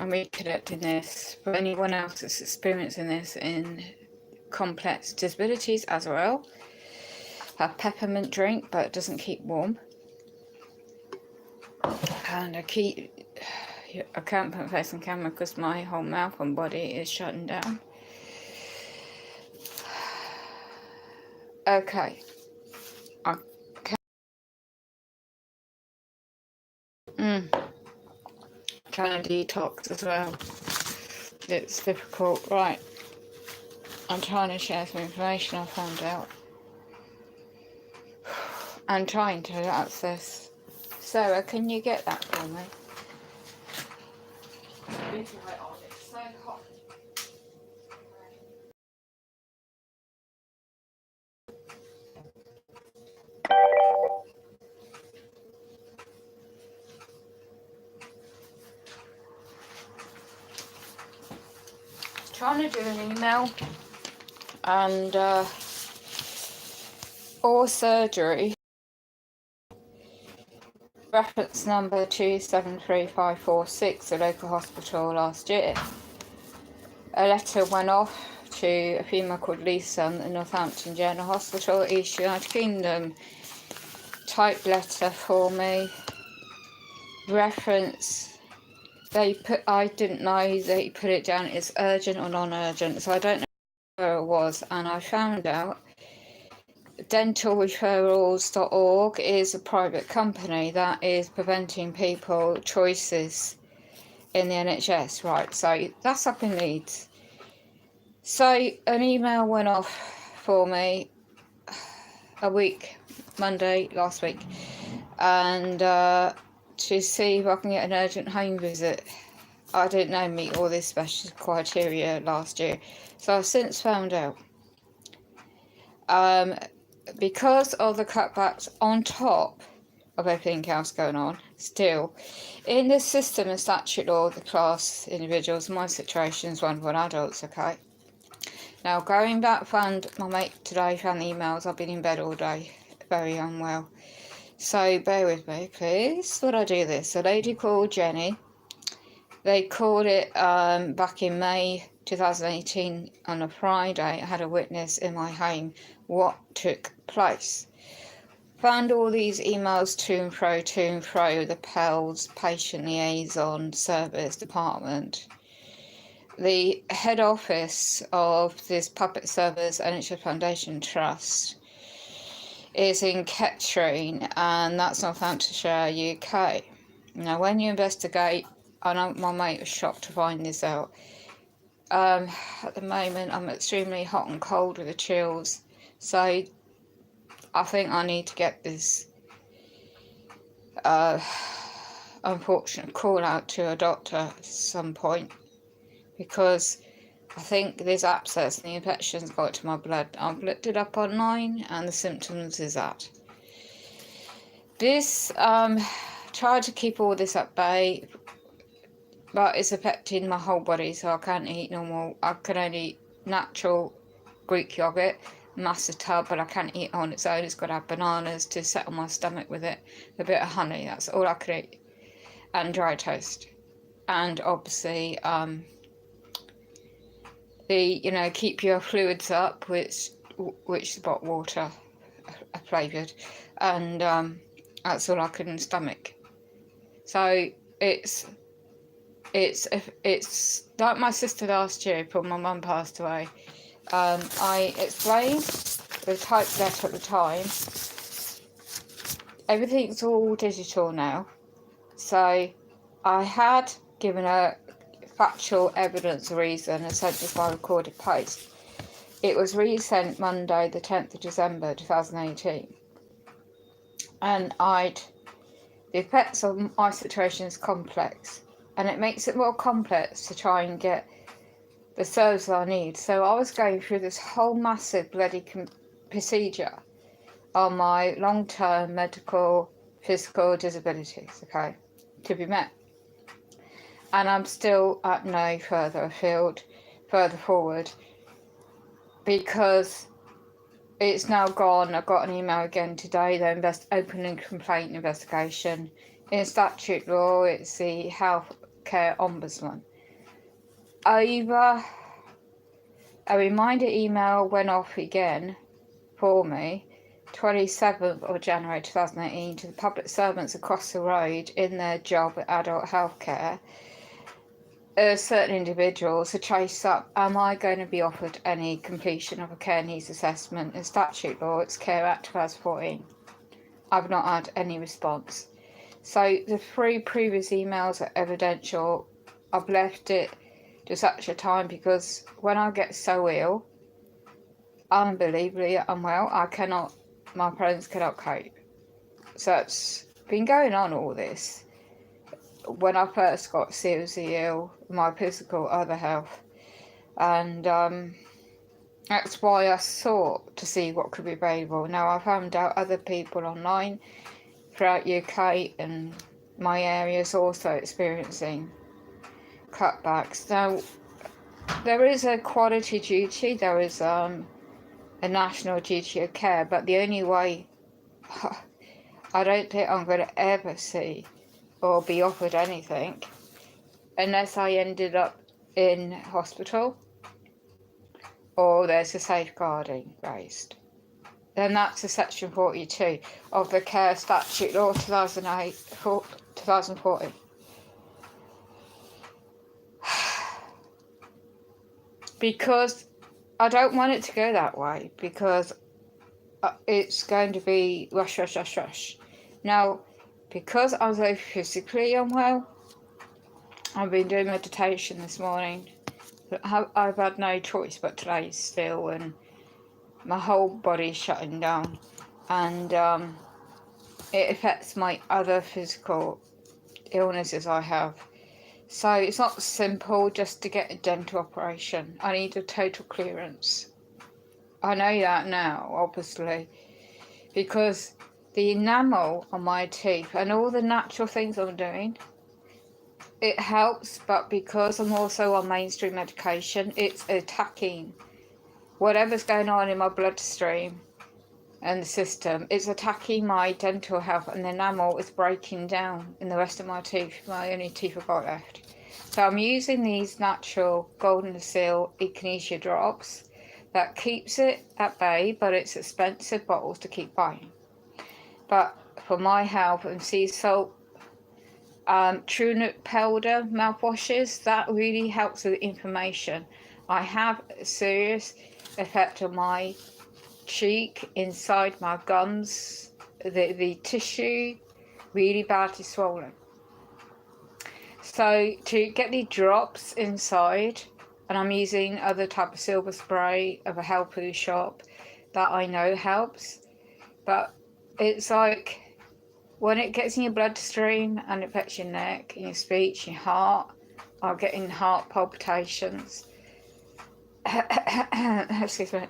I'm recollecting this for anyone else that's experiencing this in complex disabilities as well. A peppermint drink, but it doesn't keep warm. And I can't put face on camera because my whole mouth and body is shutting down. Okay. Trying to detox as well. It's difficult. Right. I'm trying to share some information I found out. I'm trying to access. Sarah, can you get that for me? It's so hot. Trying to do an email and or surgery. Reference number 273546, the local hospital last year. A letter went off to a female called Lisa at the Northampton General Hospital, East United Kingdom. Type letter for me. Reference. I didn't know they put it down as urgent or non-urgent, so I don't know where it was, and I found out dentalreferrals.org is a private company that is preventing people choices in the NHS, right? So that's up in Leeds. So an email went off for me Monday last week, and to see if I can get an urgent home visit. I didn't know meet all this special criteria last year, so I've since found out. Because of the cutbacks on top of everything else going on, still, in the system and statute law, the class individuals, my situation is one for adults, okay? Now, going back, found my mate today, found the emails, I've been in bed all day, very unwell. So bear with me, please, when I do this. A lady called Jenny, they called it back in May 2018 on a Friday. I had a witness in my home what took place. Found all these emails to and fro, the PELS, Patient Liaison Service Department. The head office of this public service NHS Foundation Trust is in Kettering, and that's Northamptonshire, UK. Now, when you investigate, I know my mate was shocked to find this out. At the moment, I'm extremely hot and cold with the chills, so I think I need to get this unfortunate call out to a doctor at some point, because I think this abscess and the infection's got to my blood. I've looked it up online, and the symptoms is that. This, tried to keep all this at bay, but it's affecting my whole body, so I can't eat normal. I can only eat natural Greek yogurt, massive tub, but I can't eat on its own. It's got to have bananas to settle my stomach with it, a bit of honey, that's all I can eat, and dry toast. And obviously, keep your fluids up, which bottled water flavoured, and that's all I can stomach. So it's like my sister last year before my mum passed away. I explained the typed letter at the time. Everything's all digital now, so I had given her factual evidence reason and sent this by recorded post. It was resent Monday the 10th of December 2018, and the effects of my situation is complex, and it makes it more complex to try and get the services I need. So I was going through this whole massive bloody procedure on my long-term medical physical disabilities, okay, to be met. And I'm still at no further forward, because it's now gone. I got an email again today. They're opening complaint investigation. In statute law, it's the Health Care Ombudsman. Over a reminder email went off again for me 27th of January 2018 to the public servants across the road in their job at adult healthcare, certain individuals to chase up, am I going to be offered any completion of a care needs assessment? In statute law, it's Care Act 2014. I've not had any response. So the 3 previous emails are evidential. I've left it to such a time because when I get so ill, unbelievably unwell, my parents cannot cope. So it's been going on all this. When I first got seriously ill, my physical, other health, and that's why I sought to see what could be available. Now I found out other people online throughout UK and my area is also experiencing cutbacks. Now there is a quality duty, there is a national duty of care, but the only way I don't think I'm going to ever see or be offered anything unless I ended up in hospital or there's a safeguarding raised. Then that's a section 42 of the Care Statute Law 2014. Because I don't want it to go that way, because it's going to be rush. Now, because I'm so physically unwell, I've been doing meditation this morning. I've had no choice but to lay still, and my whole body's shutting down, and it affects my other physical illnesses I have. So it's not simple just to get a dental operation. I need a total clearance. I know that now, obviously, because the enamel on my teeth and all the natural things I'm doing, it helps, but because I'm also on mainstream medication, it's attacking whatever's going on in my bloodstream and the system. It's attacking my dental health, and the enamel is breaking down in the rest of my teeth, my only teeth I've got left. So I'm using these natural golden seal echinacea drops that keeps it at bay, but it's expensive bottles to keep buying. But for my health, and sea salt, true nut powder mouthwashes, that really helps with inflammation. I have a serious effect on my cheek, inside my gums, the tissue, really badly swollen. So to get the drops inside, and I'm using other type of silver spray of a health food shop that I know helps, but it's like when it gets in your bloodstream and it affects your neck, your speech, your heart, I'm getting heart palpitations. Excuse me.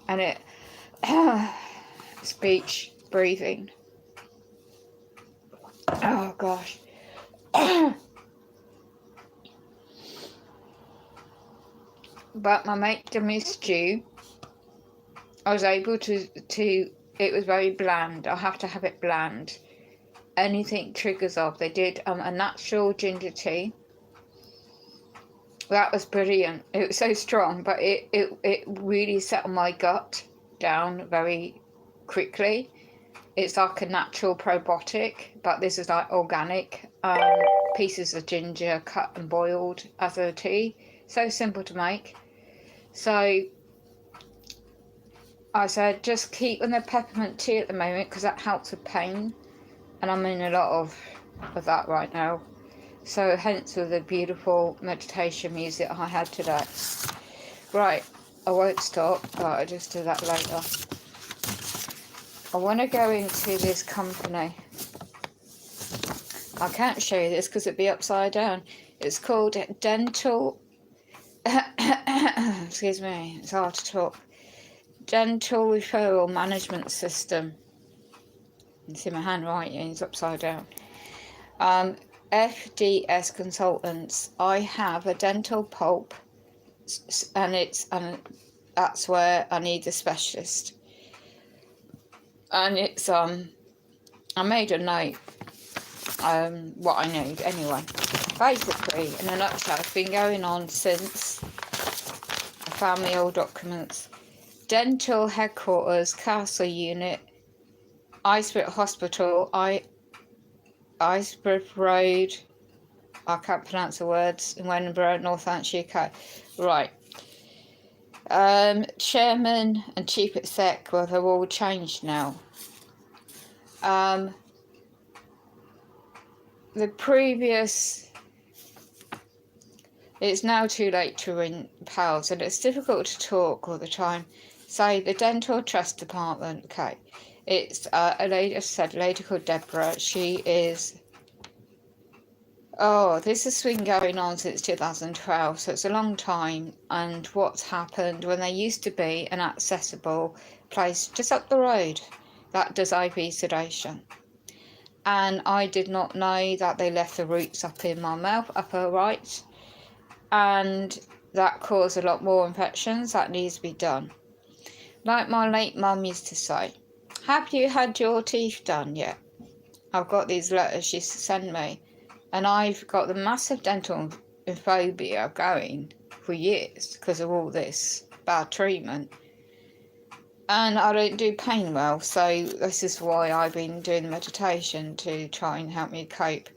And it speech, breathing. Oh gosh. But my mate did me stew. I was able to it was very bland. I have to have it bland. Anything triggers off. They did a natural ginger tea. That was brilliant. It was so strong, but it really settled my gut down very quickly. It's like a natural probiotic, but this is like organic pieces of ginger cut and boiled as a tea. So simple to make. So I said just keep on the peppermint tea at the moment because that helps with pain, and I'm in a lot of that right now. So hence with the beautiful meditation music I had today. Right, I won't stop, but I'll just do that later. I want to go into this company. I can't show you this because it'd be upside down. It's called Dental... excuse me, it's hard to talk. Dental Referral Management System. You can see my handwriting is upside down. FDS Consultants. I have a dental pulp, and that's where I need the specialist. And it's I made a note what I need anyway. Basically, in a nutshell, it's been going on since I found my old documents. Dental headquarters, Castle Unit, Icebrook Hospital, Icebrook Road, I can't pronounce the words, in Wellingborough, Northamptonshire, UK. Right. Chairman and Chief Exec, well, they're all changed now. The previous, it's now too late to ring pals, and it's difficult to talk all the time. Say the Dental Trust Department, okay. It's a lady, as I said, a lady called Deborah. She is, this has been going on since 2012, so it's a long time. And what's happened, when there used to be an accessible place just up the road that does IV sedation, and I did not know that they left the roots up in my mouth, upper right, and that caused a lot more infections. That needs to be done. Like my late mum used to say, have you had your teeth done yet? I've got these letters she sent me, and I've got the massive dental phobia going for years because of all this bad treatment. And I don't do pain well, so this is why I've been doing meditation to try and help me cope.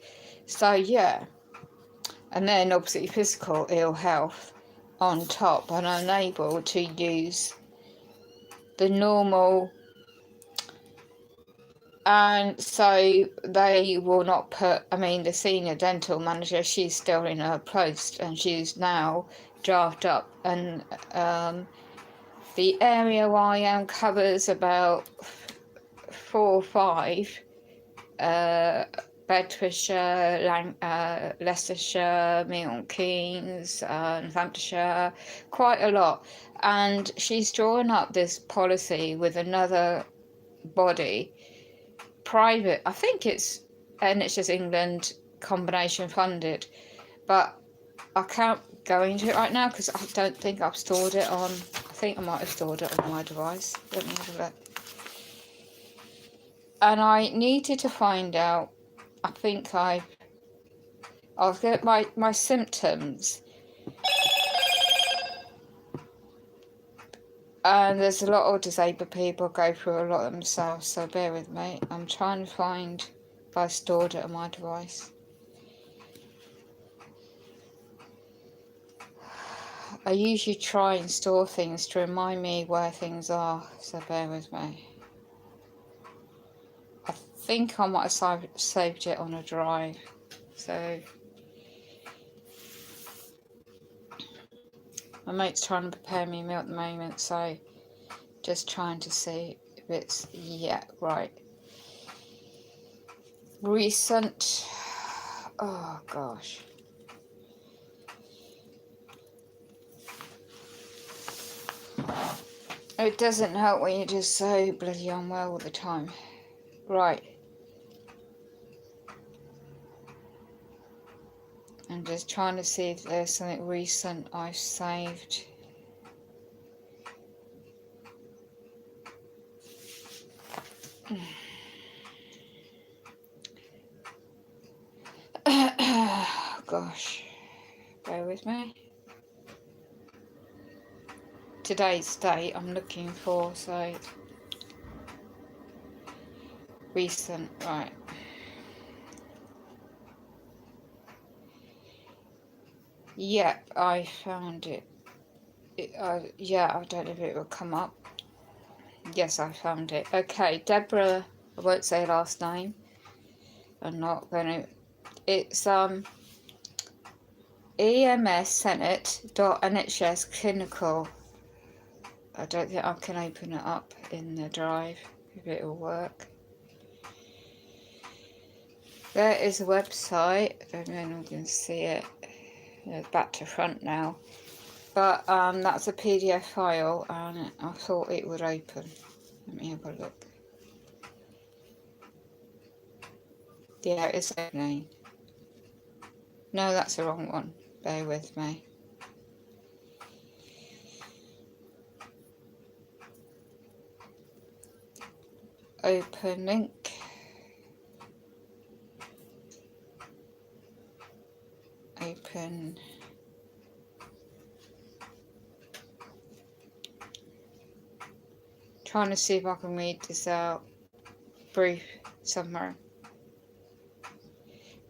So yeah, and then obviously physical ill health on top, and I'm unable to use the normal, and so they will not put, the senior dental manager, she's still in her post, and she's now drafted up, and the area where I am covers about 4 or 5, Bedfordshire, Leicestershire, Milton Keynes, Northamptonshire, quite a lot. And she's drawn up this policy with another body, private, I think it's NHS England combination funded, but I can't go into it right now because I don't think I've stored it on, I think I might have stored it on my device. Let me have a look. And I needed to find out, I think I'll get my symptoms. And there's a lot of disabled people go through a lot themselves, so bear with me. I'm trying to find if I stored it on my device. I usually try and store things to remind me where things are, so bear with me. I think I might have saved it on a drive, so my mate's trying to prepare me a meal at the moment, so just trying to see if it's, yeah, right. Recent, oh gosh. It doesn't help when you're just so bloody unwell all the time. Right. I'm just trying to see if there's something recent I've saved. Gosh, bear with me. Today's date I'm looking for, so recent, right. Yep, I found it. Yeah, I don't know if it will come up. Yes, I found it. Okay, Deborah, I won't say last name. I'm not going to. It's EMSsenate.NHS clinical. I don't think I can open it up in the drive if it will work. There is a website. I don't know if I'm going to see it. It's back to front now. But that's a PDF file, and I thought it would open. Let me have a look. Yeah, it's opening. No, that's the wrong one. Bear with me. open link. Open. Trying to see if I can read this out. Brief summary.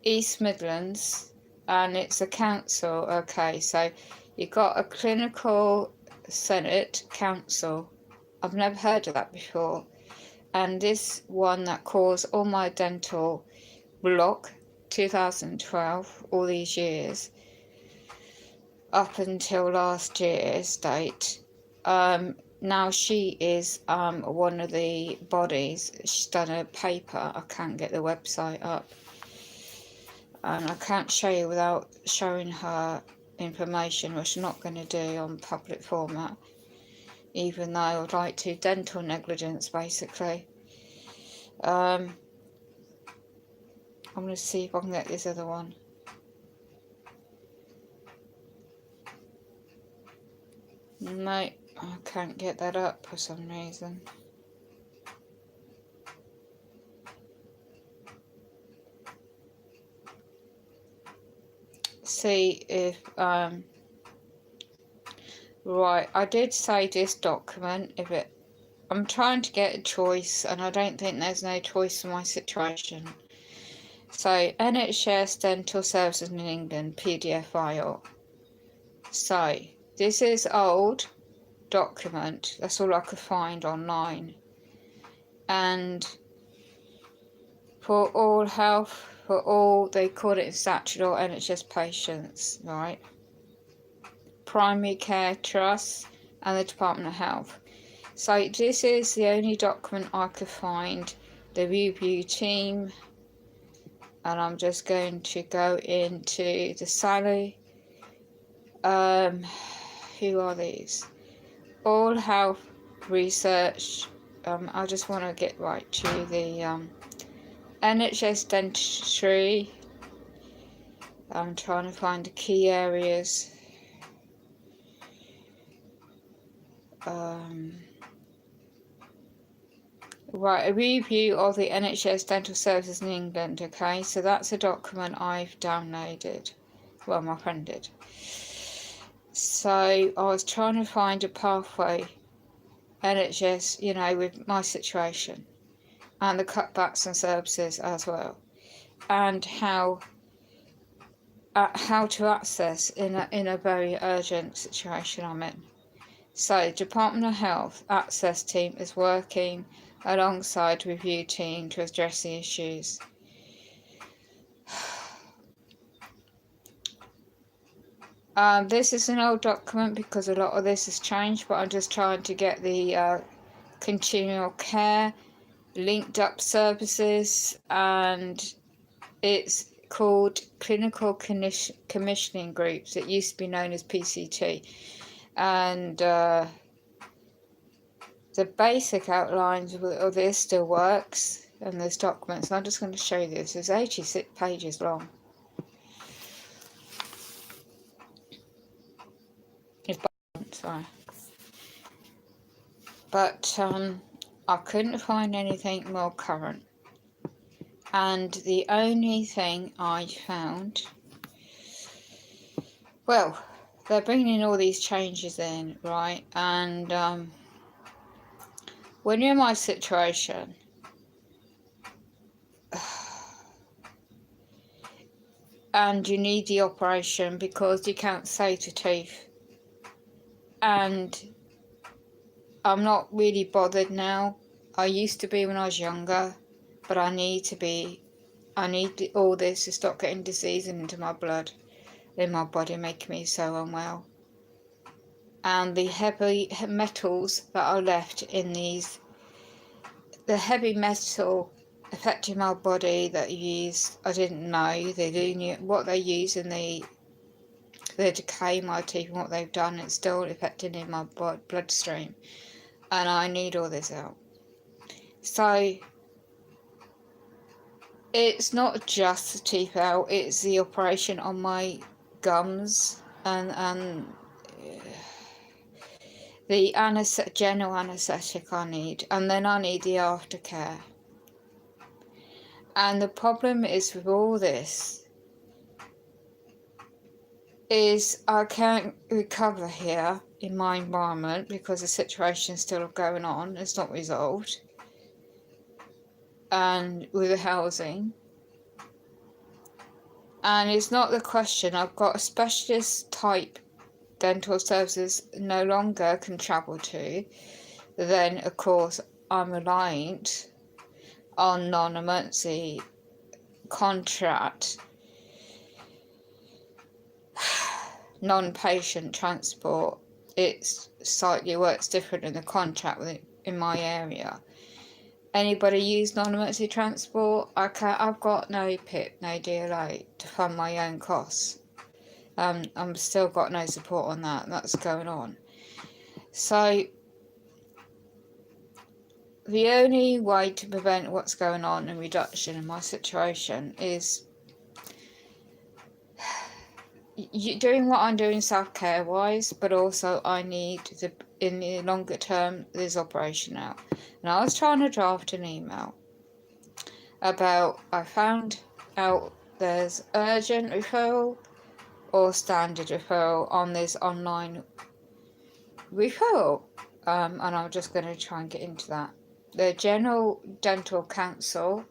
East Midlands, and it's a council. Okay, so you got a clinical senate council. I've never heard of that before. And this one that caused all my dental block, 2012, all these years, up until last year's date. Now she is one of the bodies. She's done a paper. I can't get the website up. And I can't show you without showing her information, which I'm not going to do on public format, even though I would like to. Dental negligence, basically. I'm going to see if I can get this other one. No, I can't get that up for some reason. See if right, I did say this document, if it, I'm trying to get a choice, and I don't think there's no choice in my situation. So NHS Dental Services in England PDF file. So this is old document, that's all I could find online, and for all health, for all, they call it in statutory or NHS patients, right? Primary Care Trust and the Department of Health. So this is the only document I could find. The review team, and I'm just going to go into the salary. Who are these? All Health Research. I just want to get right to the NHS Dentistry. I'm trying to find the key areas. Right, a review of the NHS dental services in England. Okay, so that's a document I've downloaded. Well, my friend did. So I was trying to find a pathway, NHS, you know, with my situation, and the cutbacks and services as well, and how to access in a very urgent situation I'm in. So Department of Health access team is working alongside review team to address the issues. This is an old document because a lot of this has changed, but I'm just trying to get the continual care, linked up services, and it's called Clinical Commissioning Groups. It used to be known as PCT. And the basic outlines of this still works, and there's documents. I'm just going to show you this. It's 86 pages long. Sorry. But I couldn't find anything more current. And the only thing I found, well, they're bringing all these changes in, right? And when you're in my situation, and you need the operation because you can't save the teeth, and I'm not really bothered now. I used to be when I was younger, but I need all this to stop getting disease into my blood, in my body, making me so unwell. And the heavy metals that are left in these, the heavy metal affecting my body that you use, I didn't know they do what they use in the decay in my teeth, and what they've done, it's still affecting in my bloodstream, and I need all this out. So it's not just the teeth out, it's the operation on my gums and the general anaesthetic I need, and then I need the aftercare. And the problem is with all this is I can't recover here in my environment because the situation's still going on, it's not resolved. And with the housing, and it's not the question, I've got a specialist type dental services no longer can travel to, then of course I'm reliant on non-emergency contract non-patient transport. It's slightly works different in the contract in my area. Anybody use non-emergency transport? I've got no PIP, no DLA to fund my own costs. I'm still got no support on that. That's going on. So the only way to prevent what's going on and reduction in my situation is doing what I'm doing self-care wise, but also I need in the longer term this operation out. And I was trying to draft an email about, I found out there's urgent referral or standard referral on this online referral, and I'm just going to try and get into that. The General Dental Council,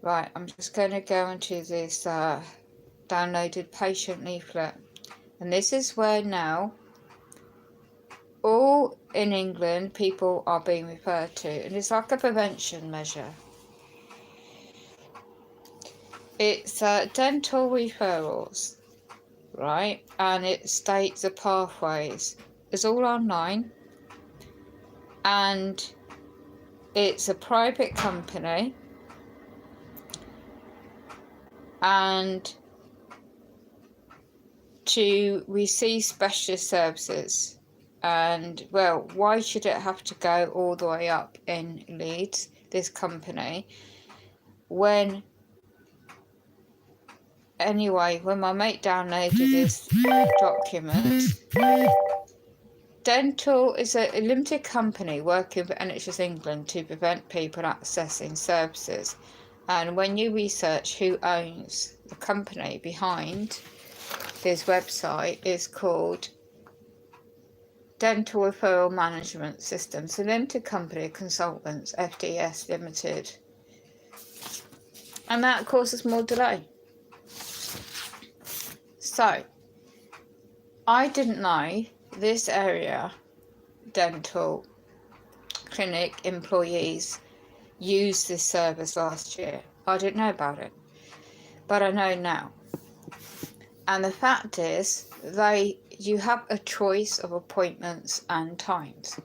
right, I'm just going to go into this downloaded patient leaflet, and this is where now all in England people are being referred to, and it's like a prevention measure. It's dental referrals, right, and it states the pathways. It's all online, and it's a private company, and to receive specialist services. And well, why should it have to go all the way up in Leeds, this company, when anyway, when my mate downloaded this document, Dental is a limited company working for NHS England to prevent people accessing services. And when you research who owns the company behind this website, is called Dental Referral Management Systems, a limited company of consultants, FDS Limited. And that causes more delay. So, I didn't know this area dental clinic employees used this service last year. I didn't know about it, but I know now. And the fact is, you have a choice of appointments and times,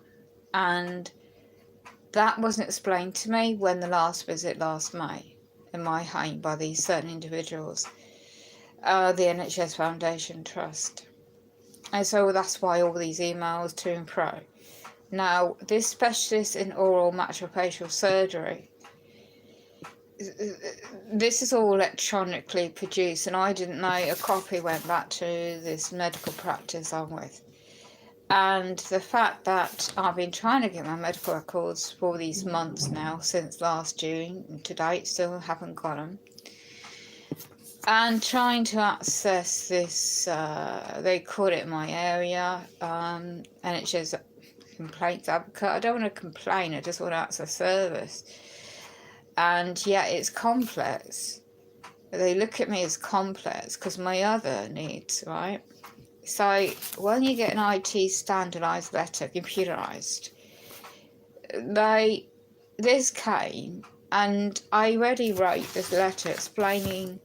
and that wasn't explained to me when the last visit last May in my home by these certain individuals, the NHS Foundation Trust. And so that's why all these emails to and fro. Now, this specialist in oral maxillofacial surgery, this is all electronically produced, and I didn't know a copy went back to this medical practice I'm with. And the fact that I've been trying to get my medical records for these months now, since last June, and to date still haven't got them. And trying to access this, they call it in my area, NHS complaints advocate. I don't want to complain, I just want to access service. And yeah, it's complex. They look at me as complex because my other needs, right? So when you get an IT standardised letter, computerised, this came, and I already wrote this letter explaining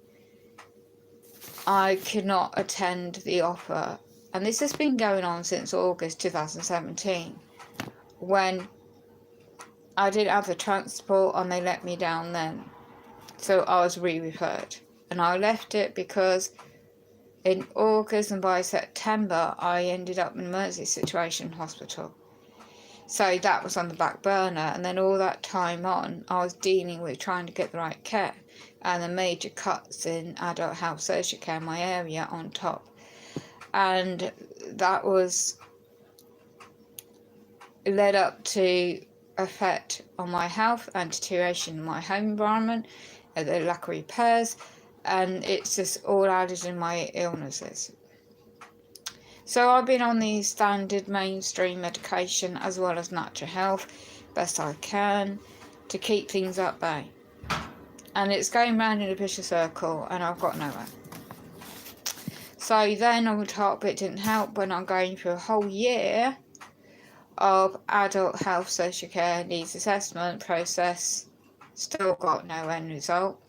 I could not attend the offer. And this has been going on since August 2017, when I didn't have the transport and they let me down then. So I was re-referred. And I left it because in August and by September I ended up in an emergency situation in hospital. So that was on the back burner, and then all that time on I was dealing with trying to get the right care and the major cuts in adult health social care in my area on top. And that was led up to effect on my health and deterioration in my home environment, the lack of repairs, and it's just all added in my illnesses. So I've been on the standard mainstream medication as well as natural health best I can to keep things at bay. And it's going round in a vicious circle and I've got nowhere. So then on top, it didn't help when I'm going through a whole year of adult health social care needs assessment process, still got no end result.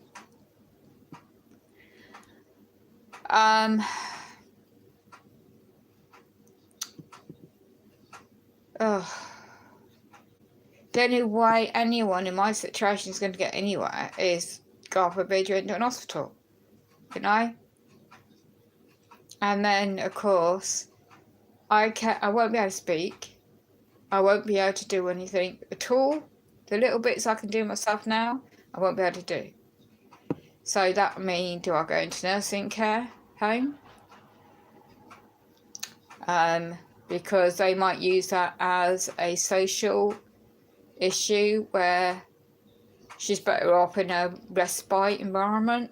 The only way anyone in my situation is going to get anywhere is, God forbid, you're into an hospital, you know? And then, of course, I won't be able to speak. I won't be able to do anything at all. The little bits I can do myself now, I won't be able to do. So that means, do I go into nursing care home? Because they might use that as a social issue where she's better off in a respite environment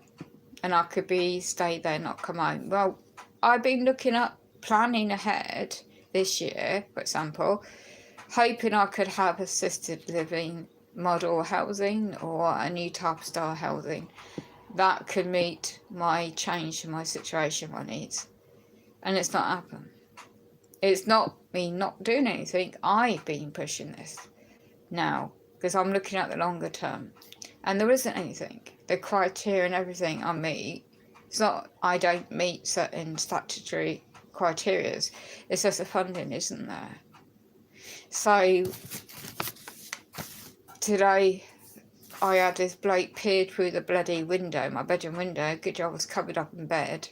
and I could stay there, not come home. Well, I've been looking at planning ahead this year, for example, hoping I could have assisted living model housing or a new type of style housing that could meet my change in my situation, my needs. And it's not happened. It's not me not doing anything. I've been pushing this now because I'm looking at the longer term. And there isn't anything. The criteria and everything I meet, it's not I don't meet certain statutory criteria. It's just the funding isn't there. So today I had this bloke peered through the bloody window, my bedroom window. Good job I was covered up in bed.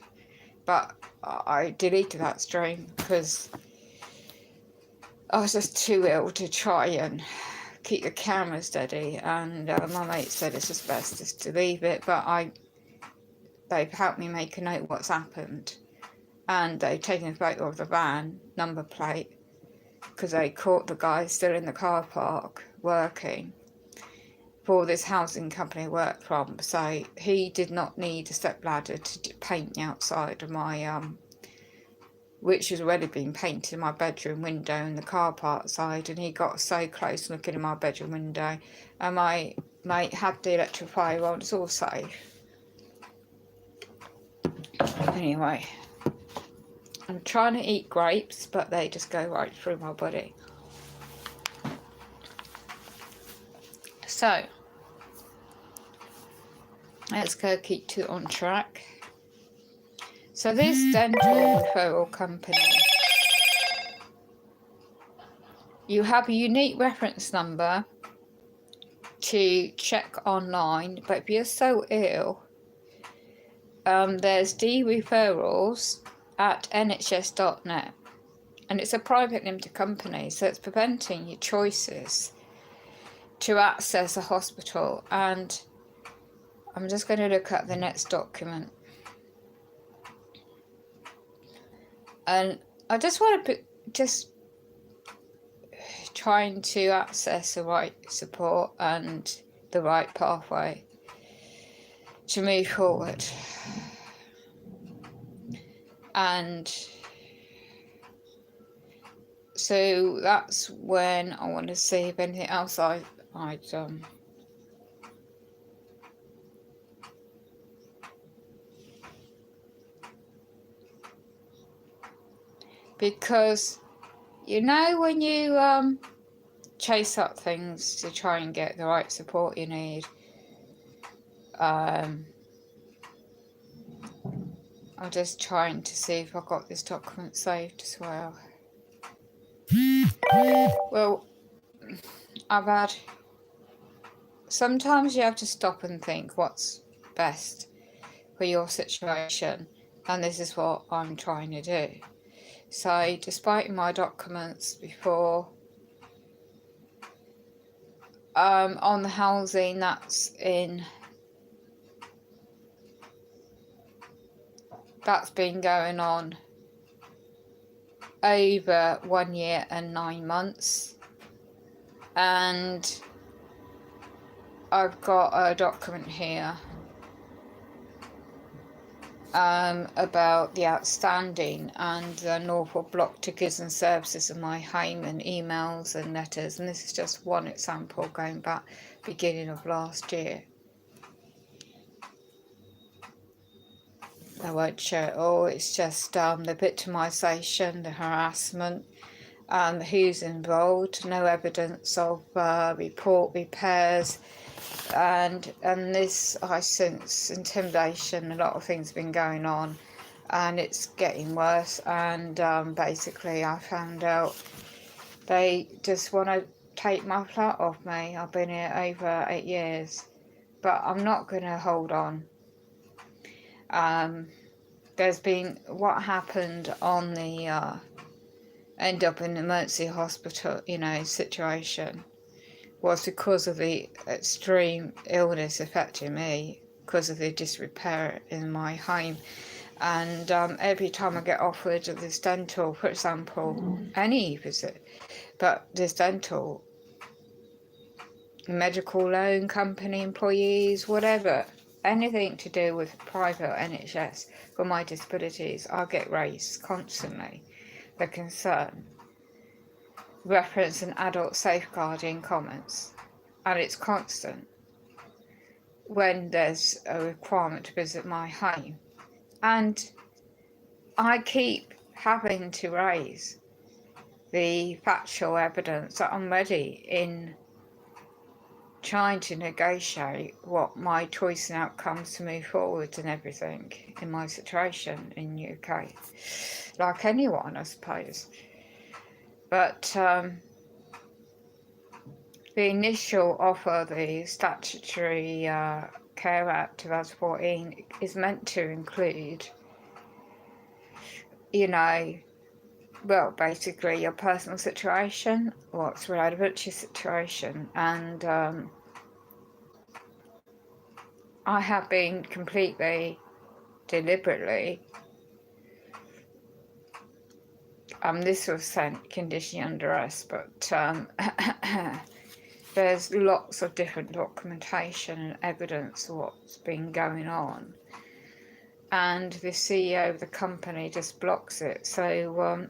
But I deleted that stream because I was just too ill to try and keep the camera steady, and my mate said it's just best just to leave it, but they've helped me make a note of what's happened, and they've taken a photo of the van number plate because they caught the guy still in the car park working for this housing company I work from. So he did not need a step ladder to paint the outside of my which has already been painted in my bedroom window and the car park side, and he got so close looking in my bedroom window, and my mate had the electrifier on. It's all safe. Anyway, I'm trying to eat grapes, but they just go right through my body. So let's go keep on track. So this dental referral company, you have a unique reference number to check online, but if you're so ill, there's d-referrals at nhs.net, and it's a private limited company, so it's preventing your choices to access a hospital. And I'm just going to look at the next document. And I just want to trying to access the right support and the right pathway to move forward. And so that's when I want to see if anything else I'd because you know when you chase up things to try and get the right support you need, I'm just trying to see if I've got this document saved as well. Well, sometimes you have to stop and think what's best for your situation, and this is what I'm trying to do. So despite my documents before on the housing that's been going on over 1 year and 9 months, And I've got a document here about the outstanding and the unlawful block to goods and services of my home and emails and letters, and this is just one example going back beginning of last year. I won't show it all. It's just the victimisation, the harassment, who's involved, no evidence of report repairs, and this, I sense intimidation. A lot of things have been going on, and it's getting worse. And basically, I found out they just want to take my flat off me. I've been here over 8 years, but I'm not going to hold on. There's been what happened on the end up in the emergency hospital, situation, was because of the extreme illness affecting me, because of the disrepair in my home. And every time I get offered this dental, for example, any visit, but this dental, medical loan company employees, whatever, anything to do with private NHS for my disabilities, I get raised constantly. The concern, reference and adult safeguarding comments, and it's constant when there's a requirement to visit my home. And I keep having to raise the factual evidence that I'm ready in trying to negotiate what my choice and outcomes to move forward and everything in my situation in UK, like anyone, I suppose. But the initial offer, the Statutory Care Act 2014, is meant to include, well, basically your personal situation, what's relevant to your situation, and I have been completely, deliberately, this was sent conditionally under arrest, but there's lots of different documentation and evidence of what's been going on, and the CEO of the company just blocks it. So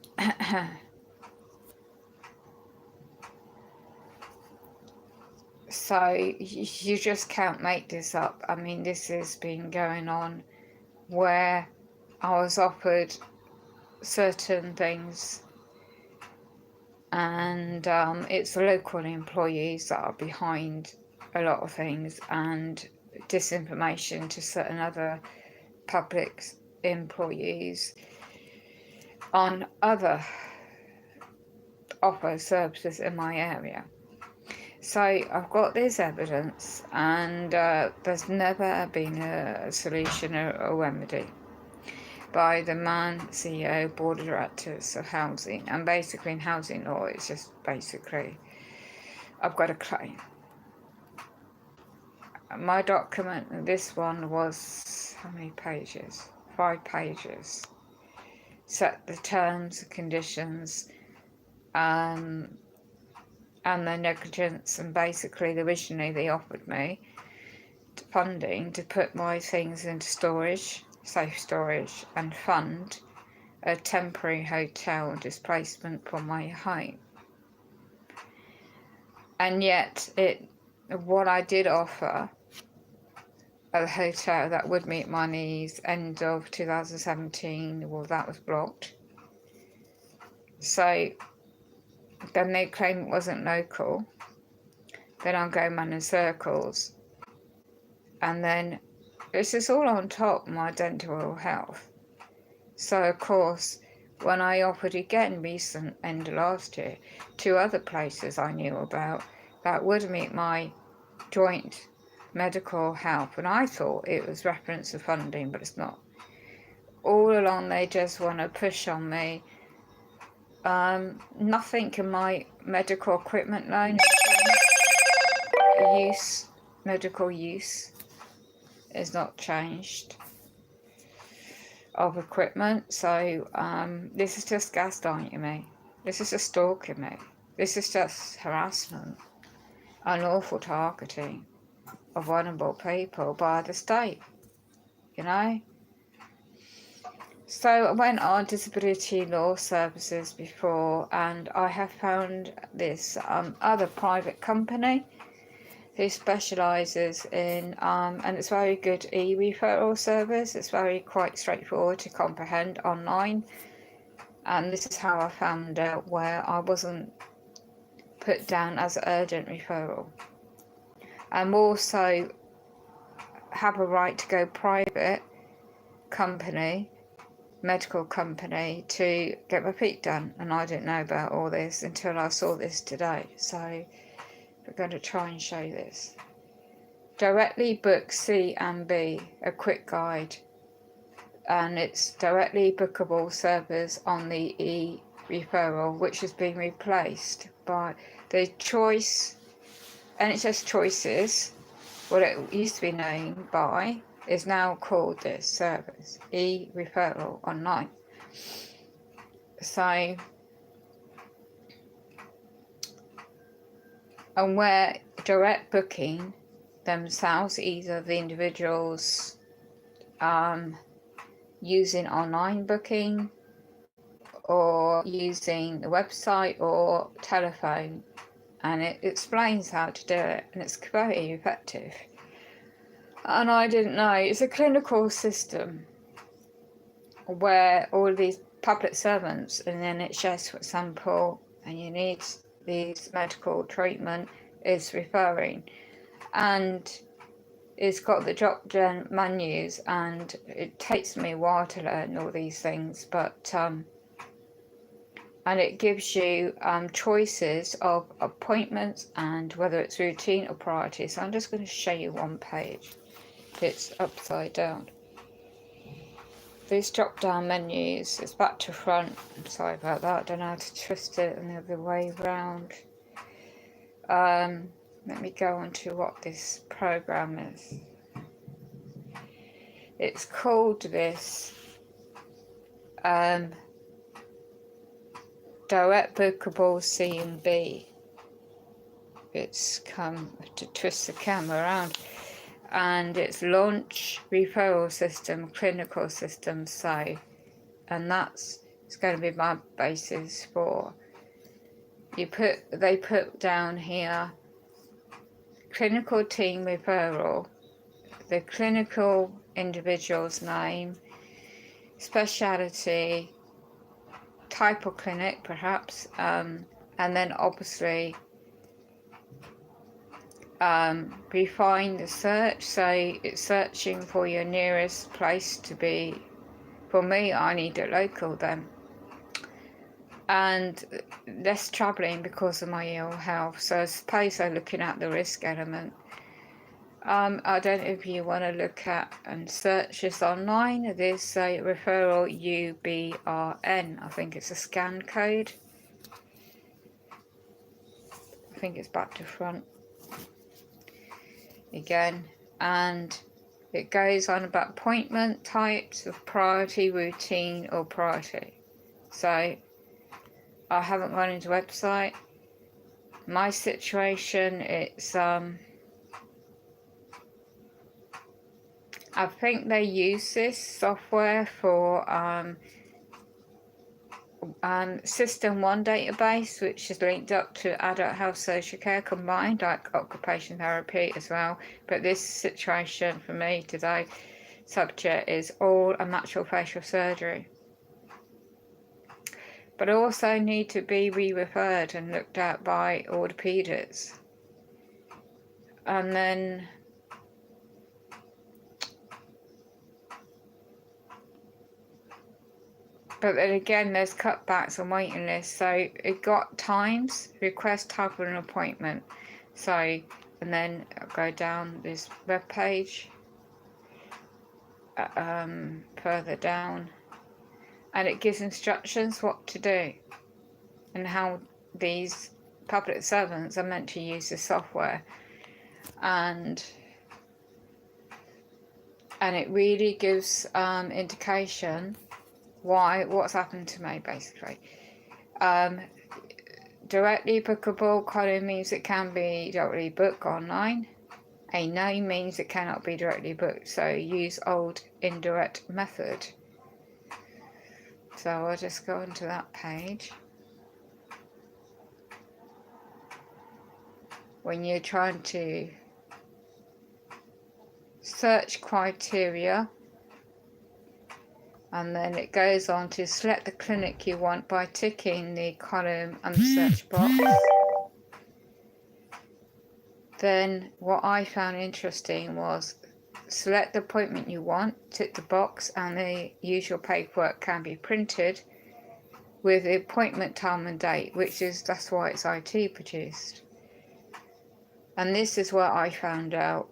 so you just can't make this up. I mean, this has been going on where I was offered certain things, and it's the local employees that are behind a lot of things, and disinformation to certain other public employees on other offer services in my area. So I've got this evidence, and there's never been a solution or a remedy by the CEO, board of directors of housing. And basically in housing law, it's just basically, I've got a claim. My document, this one was, how many pages? 5 pages. Set the terms, conditions, and the negligence, and basically originally they offered me funding to put my things into storage, safe storage, and fund a temporary hotel displacement from my home. And yet what I did offer, a hotel that would meet my needs, end of 2017, well, that was blocked. So then they claim it wasn't local. Then I'm going round in circles. And then this is all on top of my dental health. So of course, when I offered again recent end of last year, 2 other places I knew about that would meet my joint medical health, and I thought it was reference to funding, but it's not. All along they just want to push on me. Nothing in my medical equipment loan medical use is not changed of equipment. So this is just gaslighting me. This is just stalking me. This is just harassment. unlawful targeting of vulnerable people by the state, you know. So I went on disability law services before, and I have found this other private company who specialises in, and it's very good e-referral service. It's very quite straightforward to comprehend online, and this is how I found out where I wasn't put down as urgent referral. I'm also have a right to go private company, medical company, to get my feet done, and I didn't know about all this until I saw this today. So we're going to try and show this. Directly book C and B, a quick guide, and it's directly bookable service on the e-referral, which has been replaced by the choice NHS Choices. What it used to be named by is now called this service, e-referral online. So, and where direct booking themselves, either the individuals using online booking or using the website or telephone, and it explains how to do it, and it's very effective. And I didn't know, it's a clinical system where all of these public servants in the NHS, for example, and you need these medical treatment, is referring, and it's got the drop down menus, and it takes me a while to learn all these things, but and it gives you choices of appointments and whether it's routine or priority. So I'm just going to show you one page. It's upside down. These drop down menus, it's back to front. I'm sorry about that, I don't know how to twist it the other way round. Let me go on to what this program is. It's called this direct bookable C and B. It's come to twist the camera around, and it's launch referral system, clinical system. So, and it's going to be my basis for. They put down here clinical team referral, the clinical individual's name, speciality, type of clinic perhaps, and then obviously refine the search. So it's searching for your nearest place to be. For me, I need a local then, and less travelling because of my ill health. So I suppose I'm looking at the risk element. I don't know if you want to look at and search this online. There's a referral UBRN. I think it's a scan code. I think it's back to front again, and it goes on about appointment types of priority, routine or priority. So I haven't gone into website. My situation, it's I think they use this software for System 1 database, which is linked up to adult health social care combined, like occupational therapy as well. But this situation for me today, subject is all a maxillofacial surgery. But I also need to be re-referred and looked at by orthopedics. And then but then again, there's cutbacks on waiting lists. So it got times, request type of an appointment. So, and then I'll go down this web page, further down, and it gives instructions what to do and how these public servants are meant to use the software. And it really gives indication what's happened to me, basically. directly bookable column means it can be directly booked online. A no means it cannot be directly booked, so use old indirect method. So I'll just go onto that page. When you're trying to search criteria, and then it goes on to select the clinic you want by ticking the column and the search box. Then what I found interesting was select the appointment you want, tick the box, and the usual paperwork can be printed with the appointment time and date, that's why it's IT produced. And this is where I found out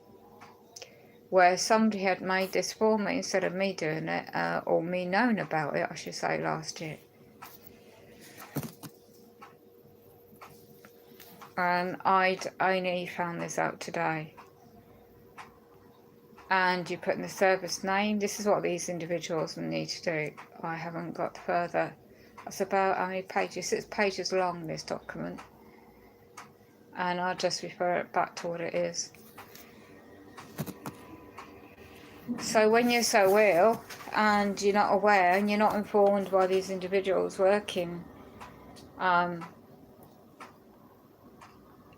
where somebody had made this for me instead of me doing it, or me knowing about it, I should say, last year. And I'd only found this out today. And you put in the service name. This is what these individuals need to do. I haven't got further. That's about how many pages? 6 pages long, this document. And I'll just refer it back to what it is. So when you're so ill and you're not aware and you're not informed by these individuals working,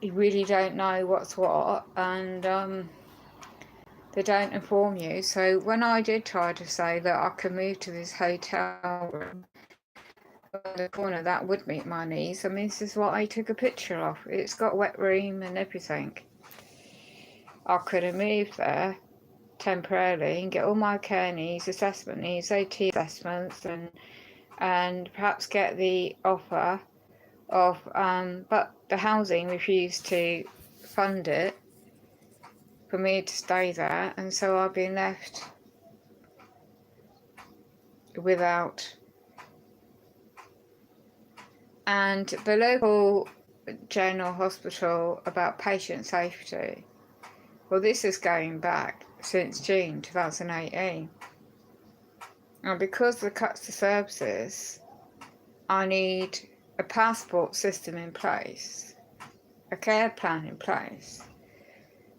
you really don't know what's what, and they don't inform you. So when I did try to say that I could move to this hotel room in the corner that would meet my needs, I mean, this is what I took a picture of. It's got wet room and everything. I could have moved there temporarily and get all my care needs, assessment needs, AT assessments, and perhaps get the offer of, but the housing refused to fund it for me to stay there, and so I've been left without. And the local general hospital about patient safety, well, this is going back since June 2018. And because of the cuts to services, I need a passport system in place, a care plan in place,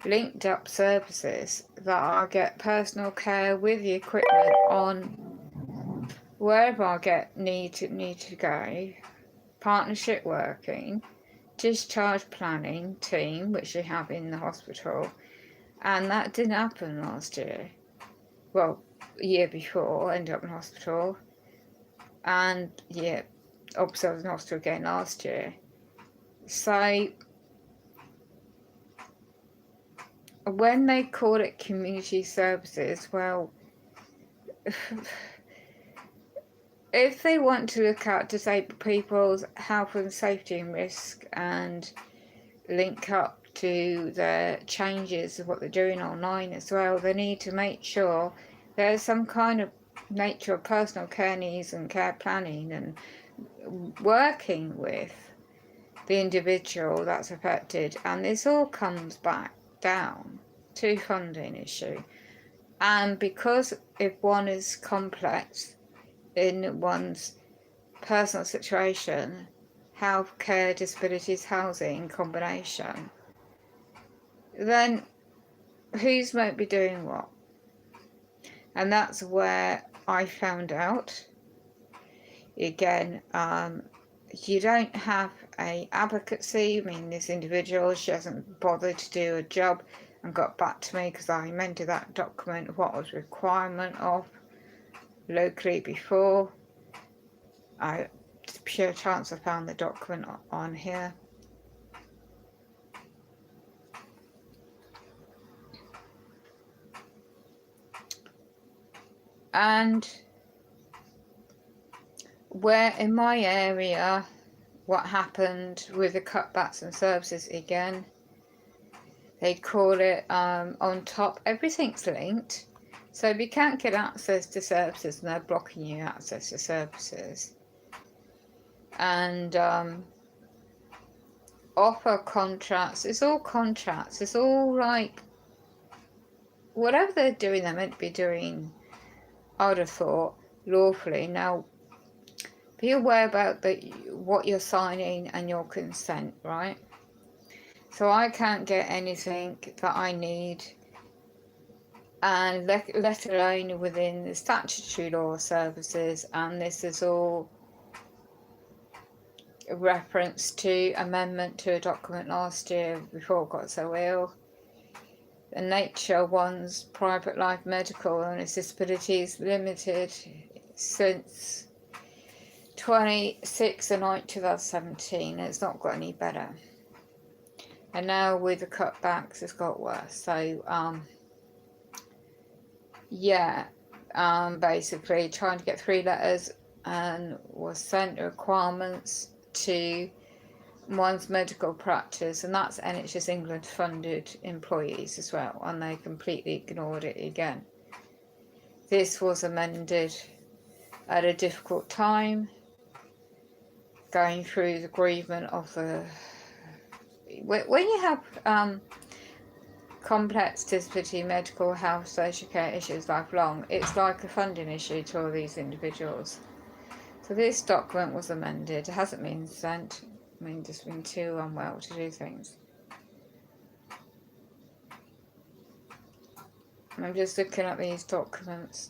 linked up services that I get personal care with the equipment on wherever I need to go, partnership working, discharge planning team, which they have in the hospital, and that didn't happen last year. Well, a year before, I ended up in hospital, and yeah, obviously I was in hospital again last year. So when they call it community services, well, if they want to look at disabled people's health and safety and risk and link up to the changes of what they're doing online as well, they need to make sure there's some kind of nature of personal care needs and care planning and working with the individual that's affected. And this all comes back down to funding issue. And because if one is complex in one's personal situation, health care, disabilities, housing combination, then who's might be doing what? And that's where I found out. Again, you don't have a advocacy. I mean, this individual, she hasn't bothered to do a job and got back to me because I amended that document, what was requirement of locally before. Pure chance I found the document on here. And where in my area, what happened with the cutbacks and services again, they call it on top, everything's linked. So if you can't get access to services and they're blocking you access to services, and offer contracts, it's all contracts, it's all like whatever they're doing, they're meant to be doing, I would have thought, lawfully. Now, Be aware about what you're signing and your consent, right? So I can't get anything that I need, and let alone within the statutory law services, and this is all a reference to amendment to a document last year before I got so ill. The nature one's private life medical illness disabilities limited since 26/9/2017. It's not got any better, and now with the cutbacks it's got worse. So yeah, basically trying to get 3 letters and was sent requirements to one's medical practice, and that's NHS England funded employees as well, and they completely ignored it again. This was amended at a difficult time, going through the bereavement of the... When you have complex disability, medical, health, social care issues lifelong, it's like a funding issue to all these individuals. So this document was amended. It hasn't been sent. I mean, just been too unwell to do things. I'm just looking at these documents.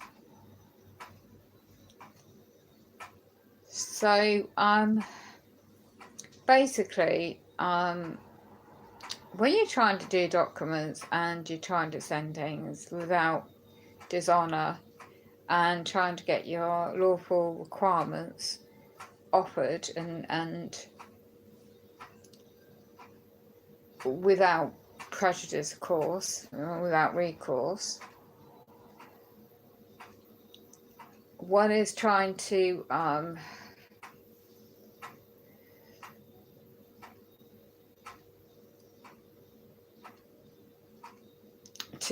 So, basically, when you're trying to do documents and you're trying to send things without dishonour and trying to get your lawful requirements offered and without prejudice, of course, without recourse, one is trying to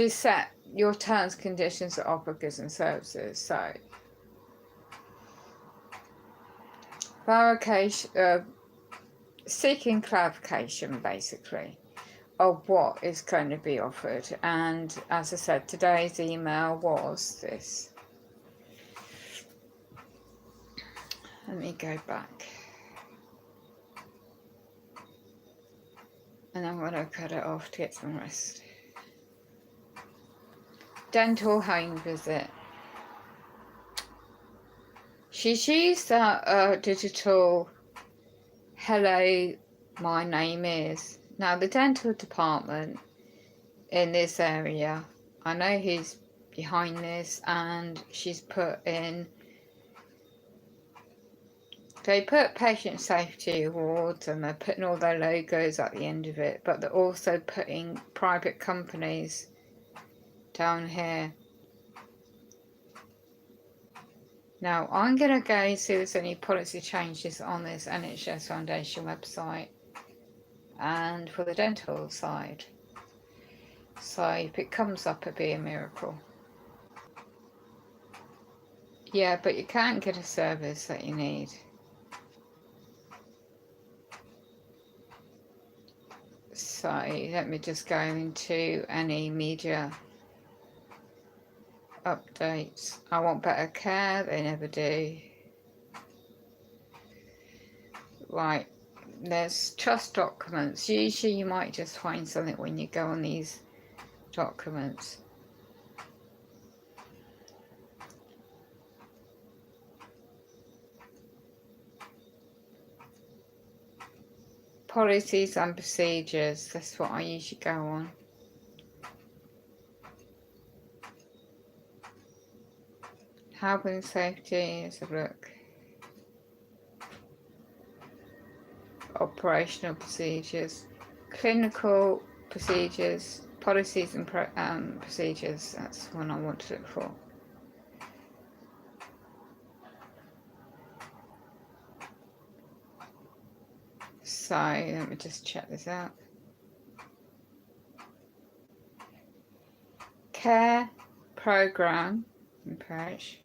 set your terms, conditions of offer, goods and services. So seeking clarification basically of what is going to be offered. And as I said, today's email was this. Let me go back, and I'm going to cut it off to get some rest. Dental home visit. She's used that digital hello, my name is. Now the dental department in this area, I know who's behind this, and she's put in, they put patient safety awards and they're putting all their logos at the end of it, but they're also putting private companies down here. Now I'm going to go and see if there's any policy changes on this NHS Foundation website and for the dental side. So if it comes up, it'd be a miracle. Yeah, but you can't get a service that you need. So let me just go into any media updates. I want better care, they never do. Right, there's trust documents. Usually you might just find something when you go on these documents. Policies and procedures, that's what I usually go on. Health and safety, let's have a look. Operational procedures, clinical procedures, policies and procedures, that's one I want to look for. So let me just check this out. Care program approach.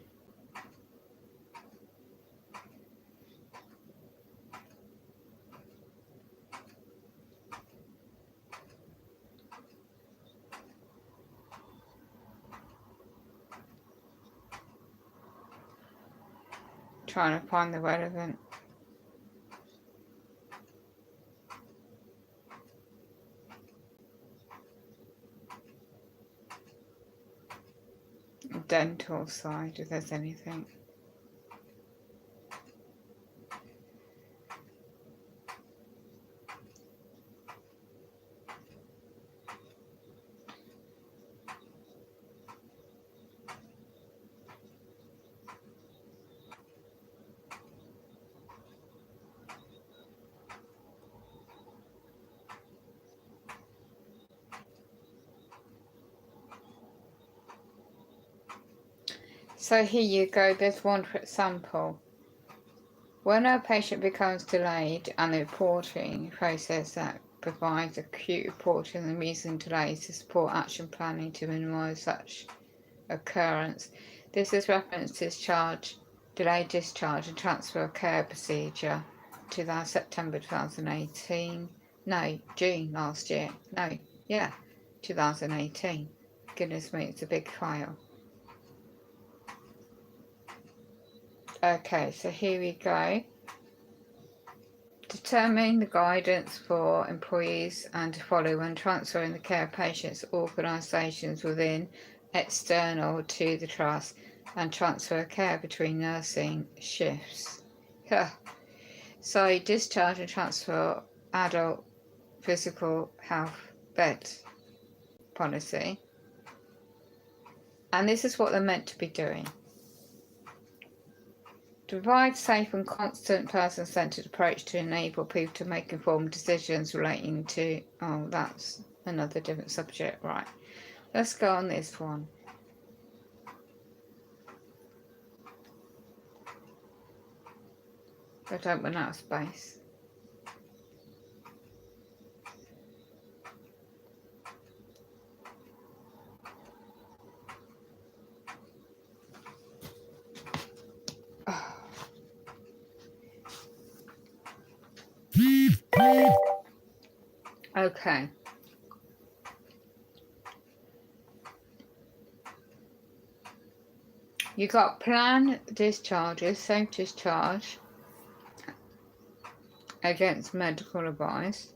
trying to find the relevant. Dental side, if there's anything. So here you go, there's one for example. When a patient becomes delayed and the reporting process that provides acute reporting and the reason delays to support action planning to minimise such occurrence. This is reference discharge, delayed discharge and transfer of care procedure to that September 2018. No, June last year. No, yeah, 2018. Goodness me, it's a big file. Okay, so here we go. Determine the guidance for employees and to follow when transferring the care of patients to organisations within, external to the trust, and transfer care between nursing shifts. So discharge and transfer adult physical health bed policy. And this is what they're meant to be doing. To provide safe and constant person-centred approach to enable people to make informed decisions relating to... Oh, that's another different subject. Right, let's go on this one. I don't run out of space. Okay. You got planned discharges, safe discharge against medical advice,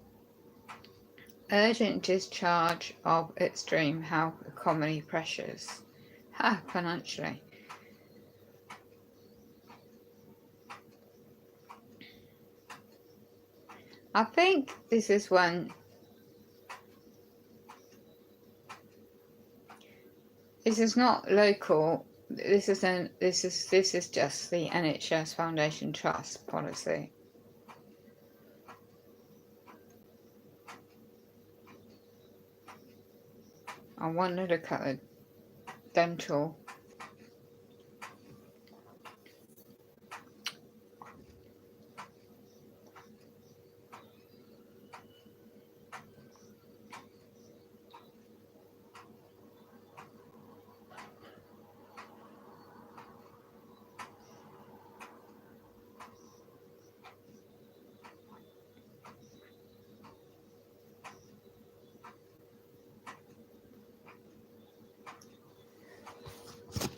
urgent discharge of extreme health economy pressures. Financially. I think this is when this is not local. This is just the NHS Foundation Trust policy. I want to look at the dental.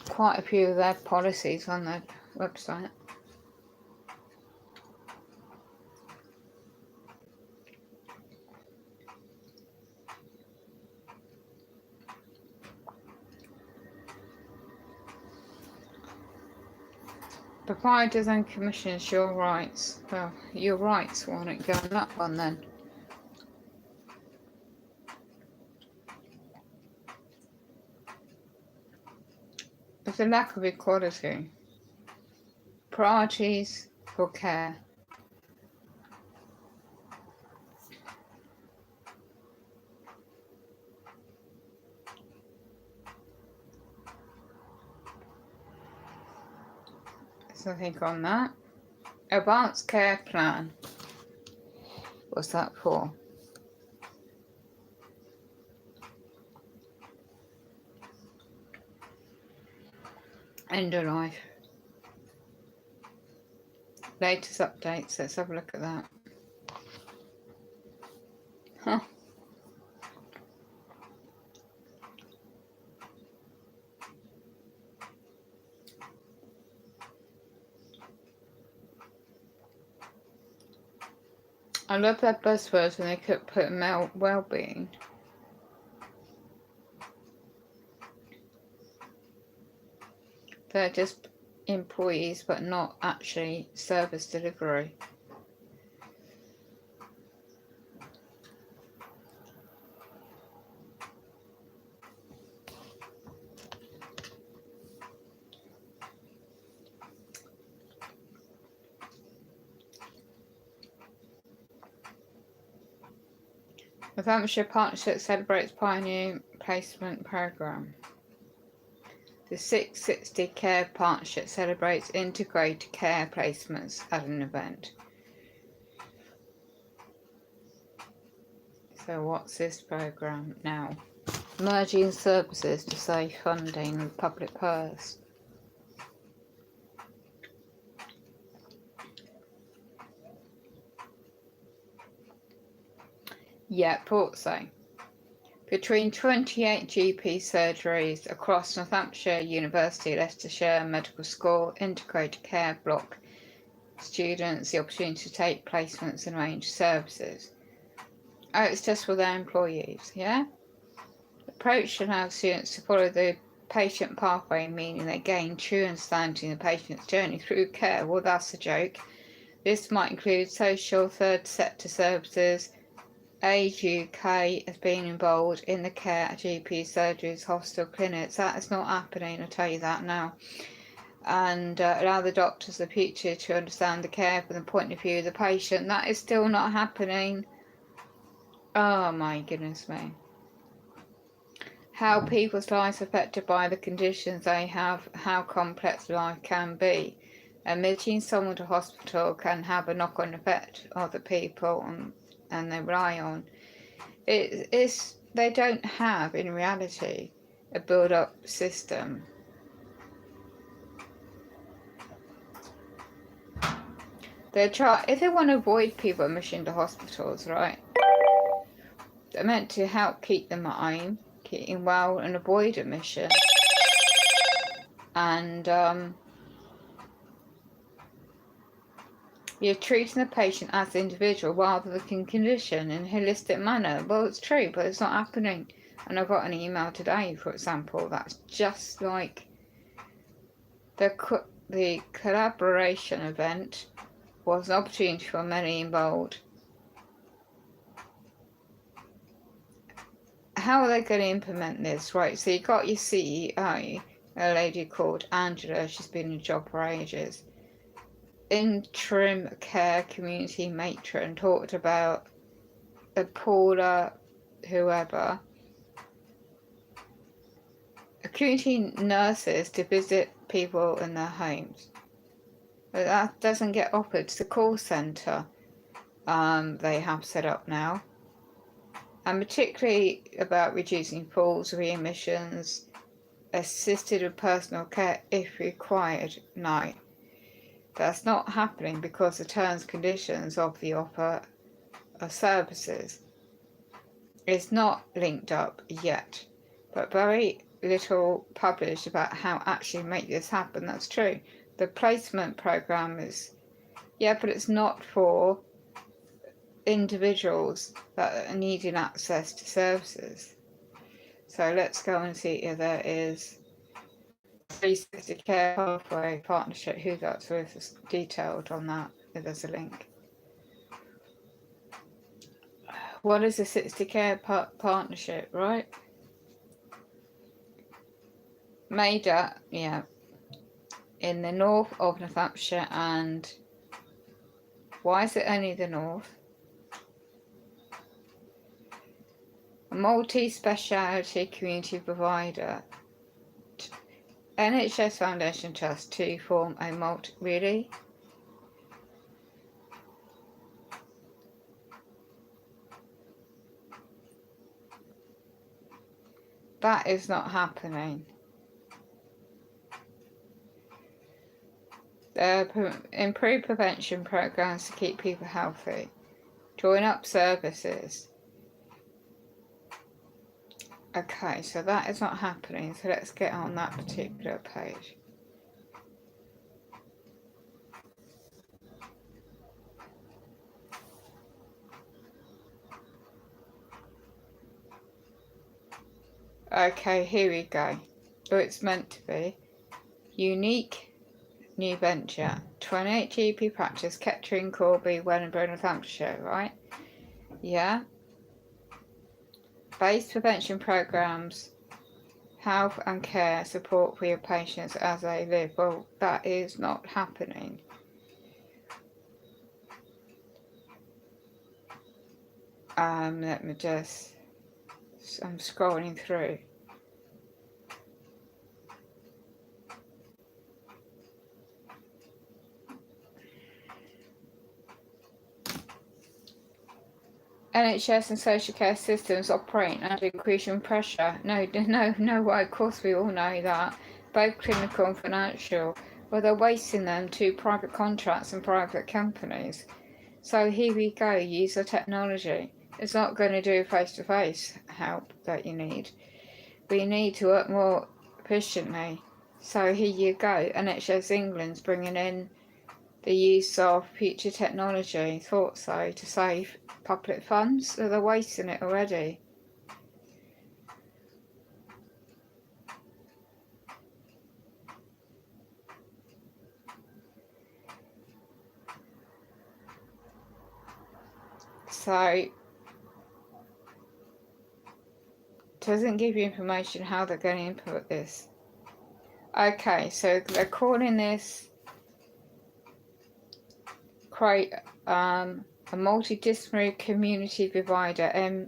Quite a few of their policies on their website. Providers and commissioners, your rights. Well, your rights won't go on that one then. There's a lack of equality. Priorities for care. Something on that. Advanced care plan. What's that for? End of life. Latest updates. Let's have a look at that. Huh. I love their buzzwords when they could put male well-being. They're just employees, but not actually service delivery. Northamptonshire Partnership celebrates Pioneer Placement Programme. The 660 Care Partnership celebrates integrated care placements at an event. So what's this programme now? Merging services to save funding in the public purse. Yeah, thought so. Between 28 GP surgeries across Northamptonshire University, Leicestershire Medical School, integrated care block students the opportunity to take placements and arrange services. Oh, it's just for their employees, yeah? The approach allows students to follow the patient pathway, meaning they gain true understanding of the patient's journey through care. Well, that's a joke. This might include social third sector services. Age UK has been involved in the care at GP surgeries, hospital clinics. That is not happening, I'll tell you that now. And allow the doctors of the future to understand the care from the point of view of the patient. That is still not happening. Oh my goodness me. How people's lives are affected by the conditions they have, how complex life can be. Admitting someone to hospital can have a knock-on effect on the people and they rely on. They don't have, in reality, a build-up system. If they want to avoid people admission to hospitals, right? They're meant to help keep them at home, keeping well and avoid admission. And you're treating the patient as an individual rather than condition in a holistic manner. Well, it's true, but it's not happening. And I got an email today, for example, that's just like the collaboration event was an opportunity for many involved. How are they going to implement this? Right, so you got your CEO, a lady called Angela. She's been in the job for ages. Interim care community matron talked about Paula, whoever, community nurses to visit people in their homes. But that doesn't get offered to the call centre they have set up now. And particularly about reducing falls, readmissions, assisted with personal care if required. No, that's not happening because the terms and conditions of the offer of services is not linked up yet, but very little published about how actually make this happen. That's true. The placement program is, yeah, but it's not for individuals that are needing access to services. So let's go and see if there is 360 Care Pathway Partnership. Who that's with is detailed on that, if there's a link. What is a 60 Care Partnership, right? Made up, yeah, in the north of Northamptonshire. And why is it only the north? A multi-speciality community provider, NHS Foundation Trust, to form a really? That is not happening. Improve prevention programs to keep people healthy. Join up services. Okay, so that is not happening. So let's get on that particular page. Okay, here we go. Oh, it's meant to be. Unique new venture. 28 GP practice, Kettering, Corby, Wellingborough, Northamptonshire, right? Yeah. Base prevention programs, health and care support for your patients as they live. Well, that is not happening. Let me just, I'm scrolling through. NHS and social care systems operate under increasing pressure. No way, of course we all know that. Both clinical and financial. Well, they're wasting them to private contracts and private companies. So here we go, use the technology. It's not going to do face-to-face help that you need. We need to work more efficiently. So here you go, NHS England's bringing in the use of future technology, thought so, to save public funds, so they're wasting it already. So, doesn't give you information how they're going to input this. Okay, so they're calling this create a multidisciplinary community provider,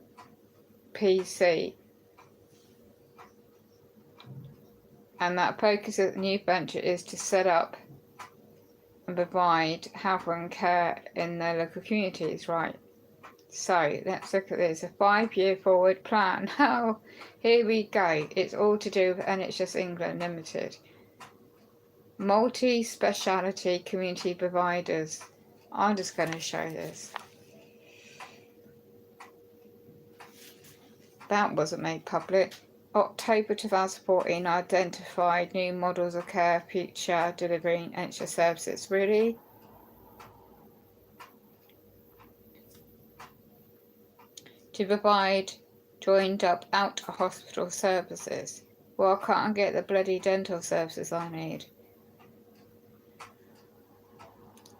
MPC, and that focus of the new venture is to set up and provide health and care in their local communities, right? So let's look at this, a 5-year forward plan. Oh, here we go. It's all to do with NHS England Limited. Multi-speciality community providers. I'm just going to show this. That wasn't made public. October 2014 identified new models of care, future delivering NHS services. Really? To provide joined up out of hospital services. Well, I can't get the bloody dental services I need.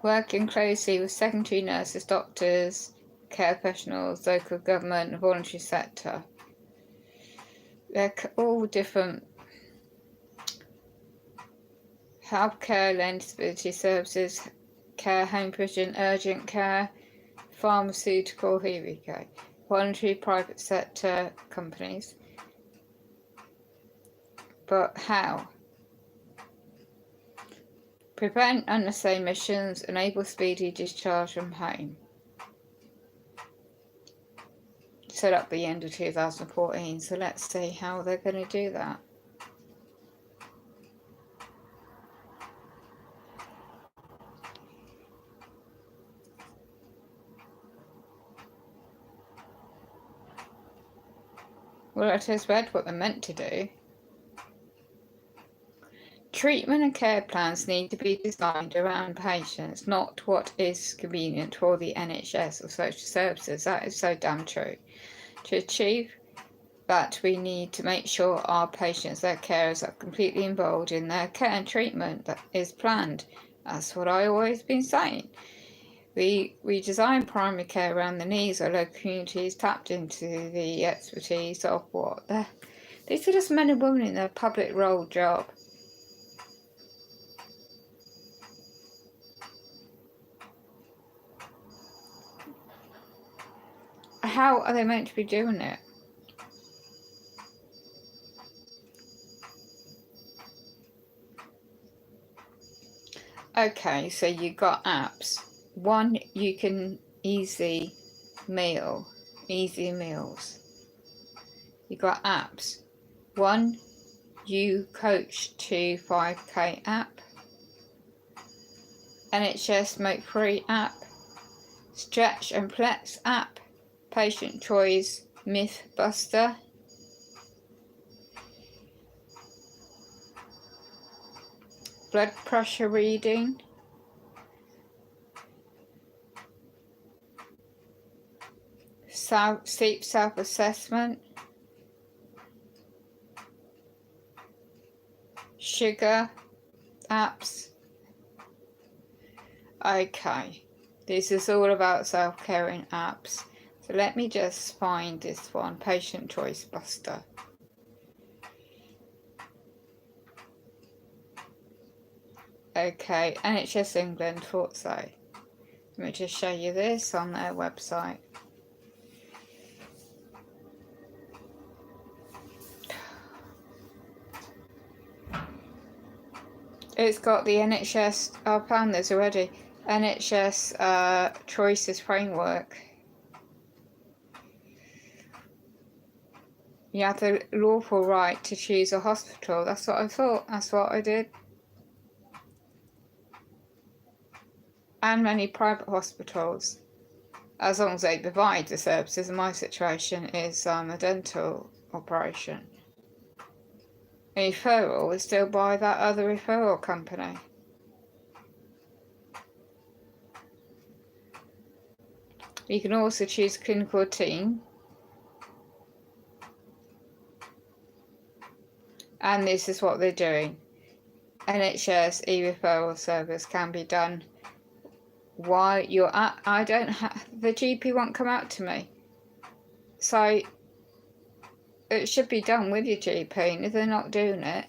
Working closely with secondary nurses, doctors, care professionals, local government and voluntary sector. They're all different. Healthcare, learning disability services, care, home provision, urgent care, pharmaceutical, here we go. Voluntary private sector companies. But how? Prevent unnecessary admissions, enable speedy discharge from home. Set up the end of 2014, so let's see how they're going to do that. Well, I just read what they're meant to do. Treatment and care plans need to be designed around patients, not what is convenient for the NHS or social services. That is so damn true. To achieve that, we need to make sure our patients, their carers, are completely involved in their care and treatment that is planned. That's what I've always been saying. We design primary care around the needs of local communities, tapped into the expertise of what? These are just men and women in their public role job. How are they meant to be doing it? Okay, so you got apps. One, you can easy meals. You got apps. One, you coach to 5K app. NHS Smoke Free app. Stretch and Flex app. Patient Choice Myth Buster. Blood pressure reading. Sleep self-assessment. Sugar apps. Okay, this is all about self-caring apps. So let me just find this one, Patient Choice Buster. Okay, NHS England thought so. Let me just show you this on their website. It's got the NHS, I found this already, NHS choices framework. You have the lawful right to choose a hospital. That's what I thought. That's what I did. And many private hospitals, as long as they provide the services. In my situation is a dental operation. A referral is still by that other referral company. You can also choose a clinical team. And this is what they're doing. NHS e-referral service can be done while you're at, I don't have, the GP won't come out to me. So it should be done with your GP, and if they're not doing it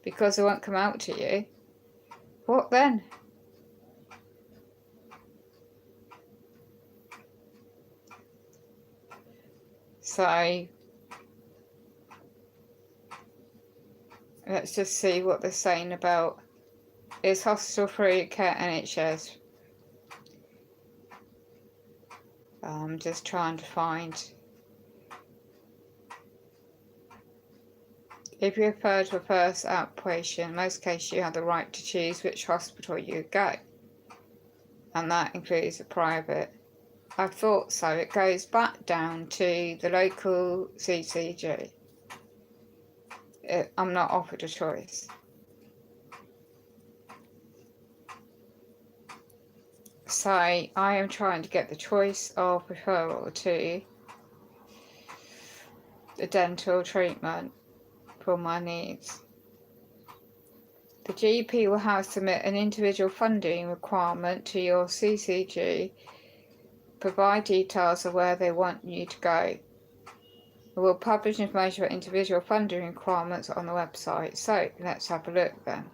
because they won't come out to you, what then? So let's just see what they're saying about, is hospital free care NHS? I'm just trying to find. If you're referred to a first outpatient, in most cases you have the right to choose which hospital you go, and that includes a private. I thought so. It goes back down to the local CCG. I'm not offered a choice. So I am trying to get the choice of referral to the dental treatment for my needs. The GP will have to submit an individual funding requirement to your CCG, provide details of where they want you to go. We will publish information about individual funding requirements on the website. So let's have a look then.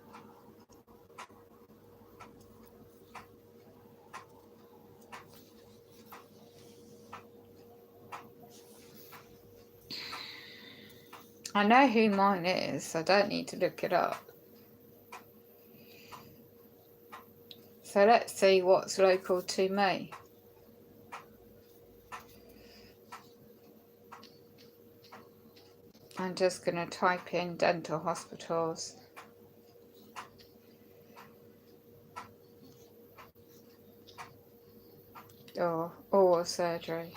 I know who mine is, I don't need to look it up. So let's see what's local to me. I'm just going to type in dental hospitals. Or oral surgery.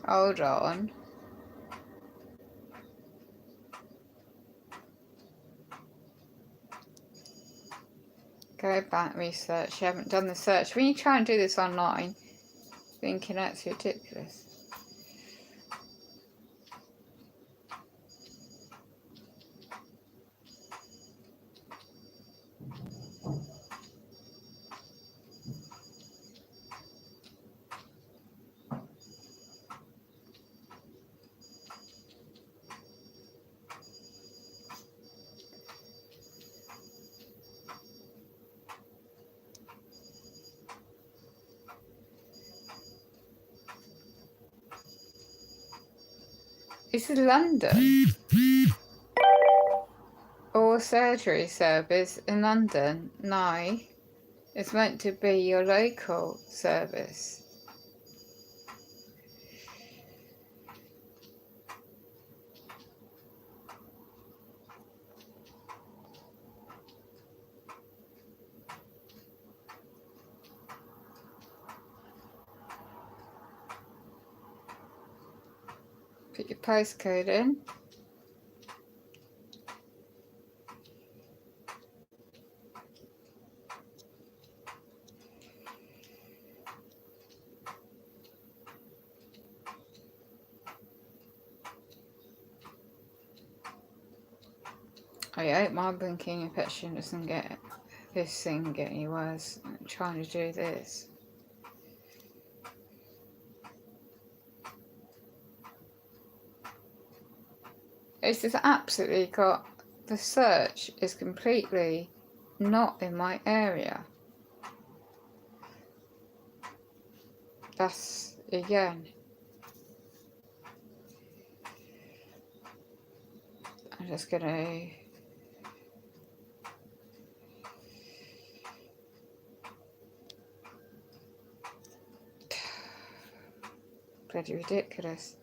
Hold on. Go back, research. You haven't done the search. When you try and do this online, thinking that's ridiculous. This is London. Oral surgery service in London. No, it's meant to be your local service. Put your postcode in. I hope my blinking infection doesn't get this thing get any worse. I'm trying to do this. It's just absolutely got, the search is completely not in my area. That's again. I'm just gonna bloody ridiculous.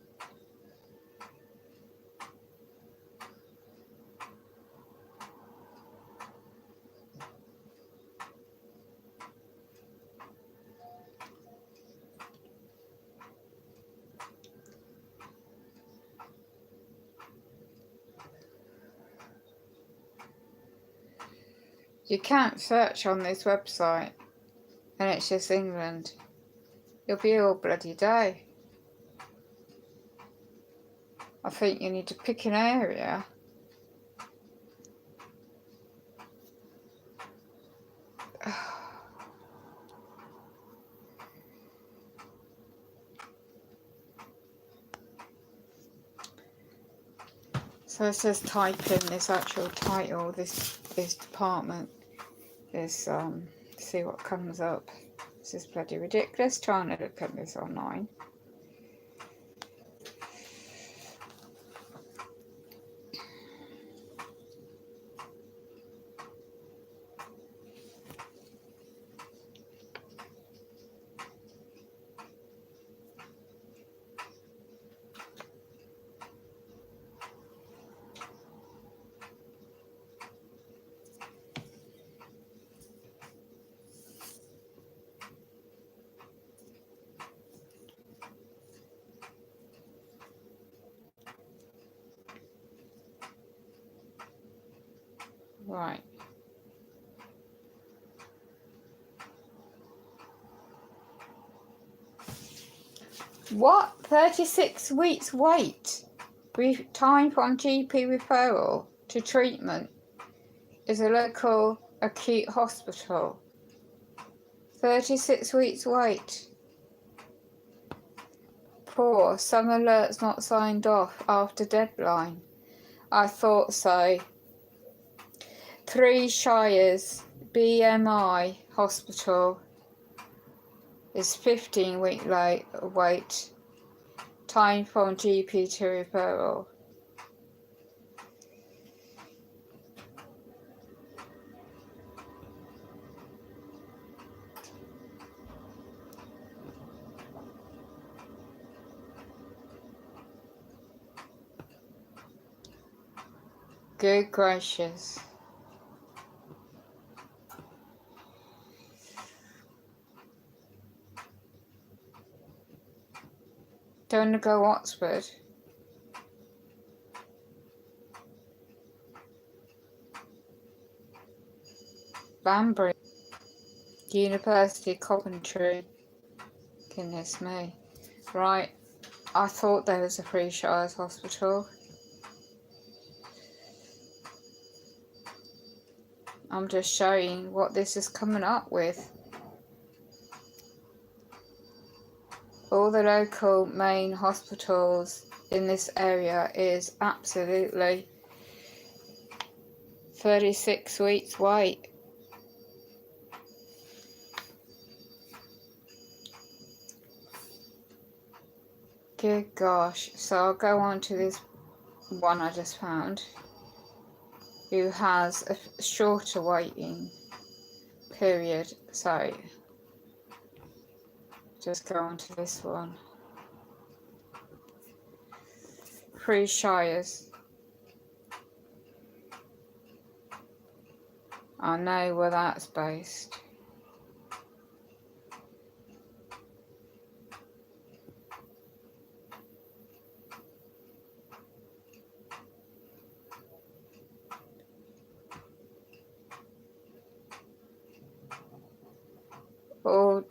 You can't search on this website and it's just England. You'll be all bloody day. I think you need to pick an area. So it says type in this actual title, this department is see what comes up. This is bloody ridiculous trying to look at this online. Right. What? 36 weeks wait? Time from GP referral to treatment is a local acute hospital. 36 weeks wait. Poor. Some alerts not signed off after deadline. I thought so. 3 Shires BMI Hospital is 15-week wait. Time from GP to referral. Good gracious. Don't go Oxford. Banbury. University Coventry. Goodness me. Right. I thought there was a 3 Shires hospital. I'm just showing what this is coming up with. All the local main hospitals in this area is absolutely 36 weeks wait. Good gosh. So I'll go on to this one I just found, who has a shorter waiting period. So just go on to this one. 3 Shires. I know where that's based. or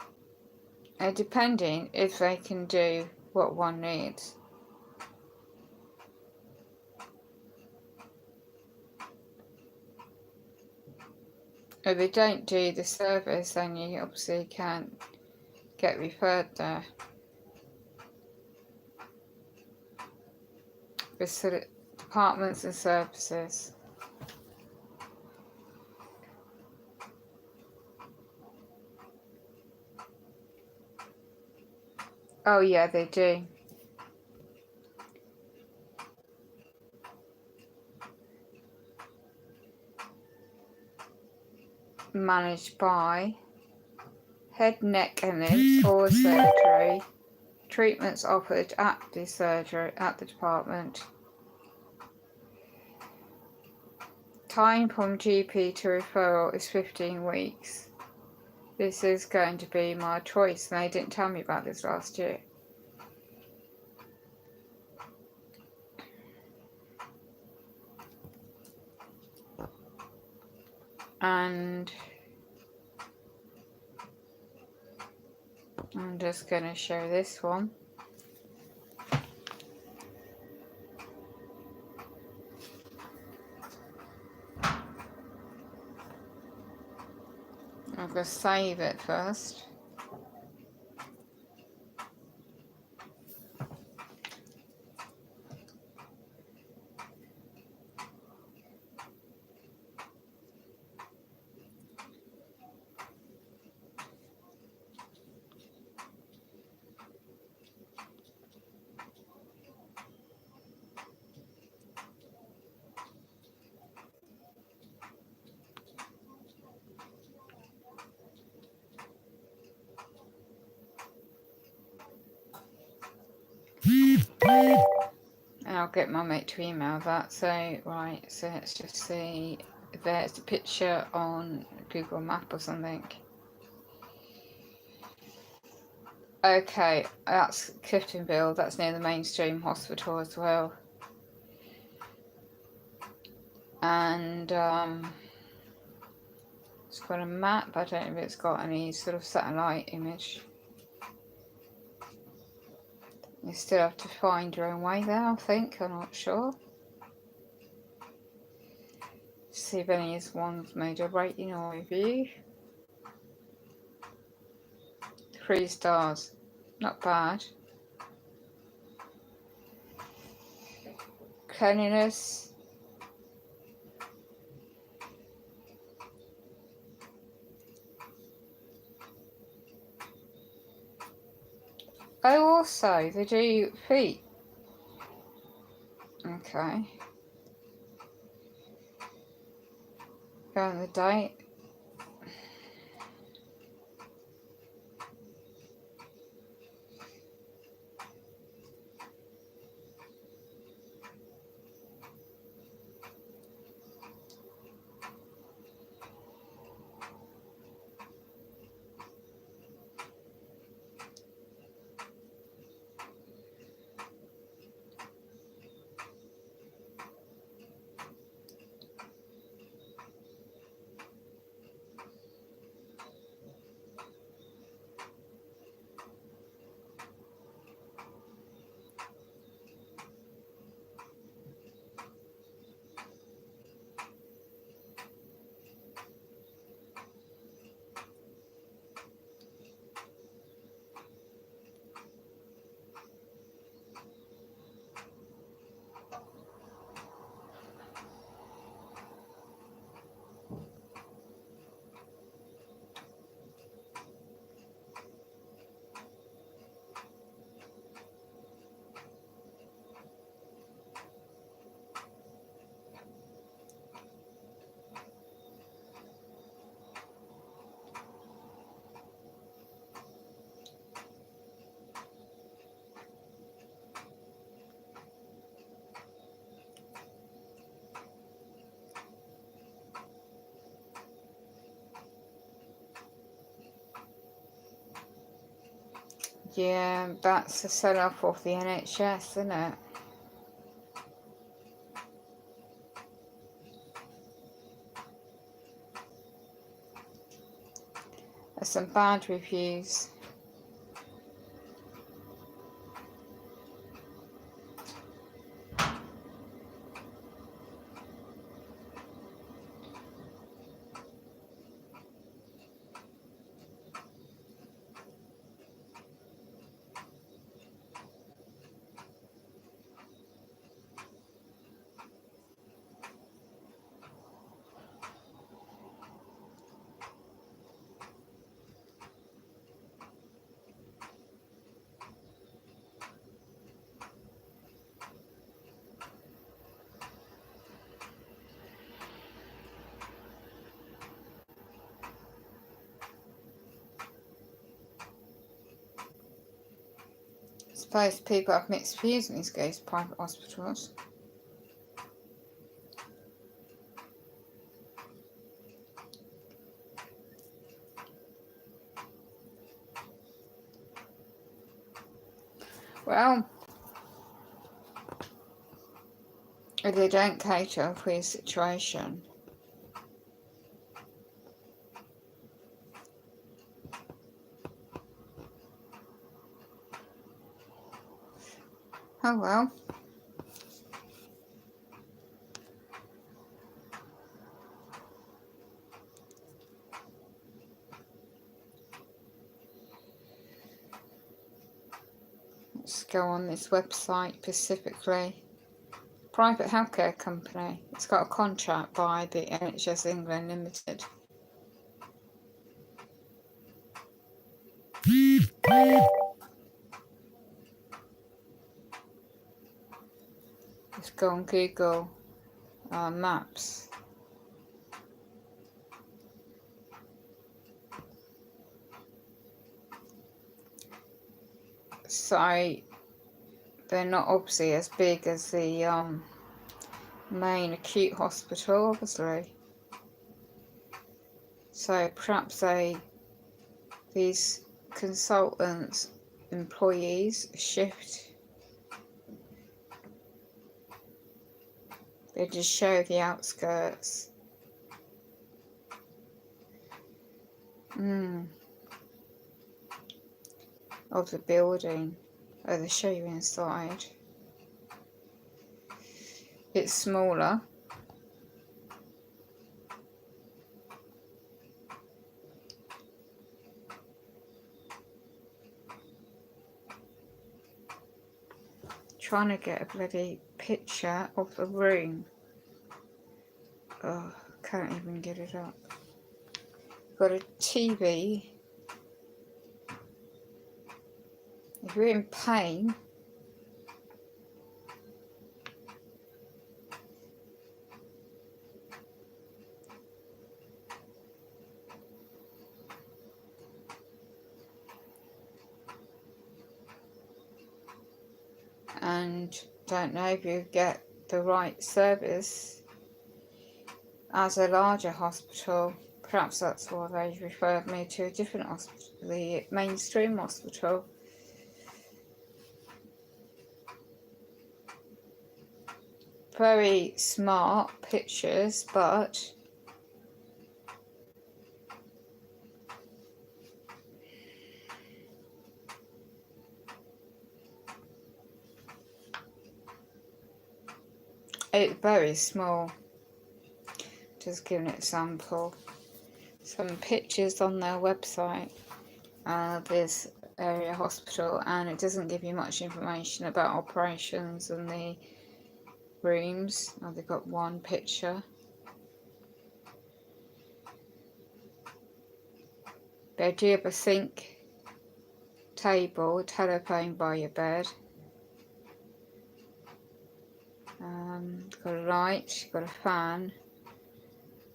depending if they can do what one needs. If they don't do the service, then you obviously can't get referred there. With departments and services. Oh yeah, they do. Managed by head, neck and limbs or surgery. Treatments offered at the surgery, at the department. Time from GP to referral is 15 weeks. This is going to be my choice, and they didn't tell me about this last year. And I'm just going to show this one. I'm going to save it first. And I'll get my mate to email that. So, right, so let's just see. There's a picture on Google Map or something. Okay, that's Cliftonville. That's near the mainstream hospital as well. And it's got a map. I don't know if it's got any sort of satellite image. You still have to find your own way there, I think. I'm not sure. See if any of one's made a rating or review. 3 stars. Not bad. Cleanliness. Oh, also, they do feet. Okay. Go on the date. Yeah, that's a sell-off of the NHS, isn't it? A some bad reviews. I suppose people have mixed views in these case, private hospitals. Well, if they don't cater for your situation, oh well. Let's go on this website specifically. Private healthcare company. It's got a contract by the NHS England Limited. Let's go on Google Maps. So they're not obviously as big as the main acute hospital, obviously. So perhaps these consultants, employees shift. They just show the outskirts. Of the building. Oh, they show you inside. It's smaller. Trying to get a bloody picture of the room. Oh, can't even get it up. Got a TV. If you're in pain, and don't know if you get the right service as a larger hospital, perhaps that's why they referred me to a different hospital, the mainstream hospital. Very smart pictures, but it's very small. Just giving an example. Some pictures on their website of this area hospital, and it doesn't give you much information about operations and the rooms. Oh, they've got one picture. They do have a sink, table, telephone by your bed. Got a light, got a fan,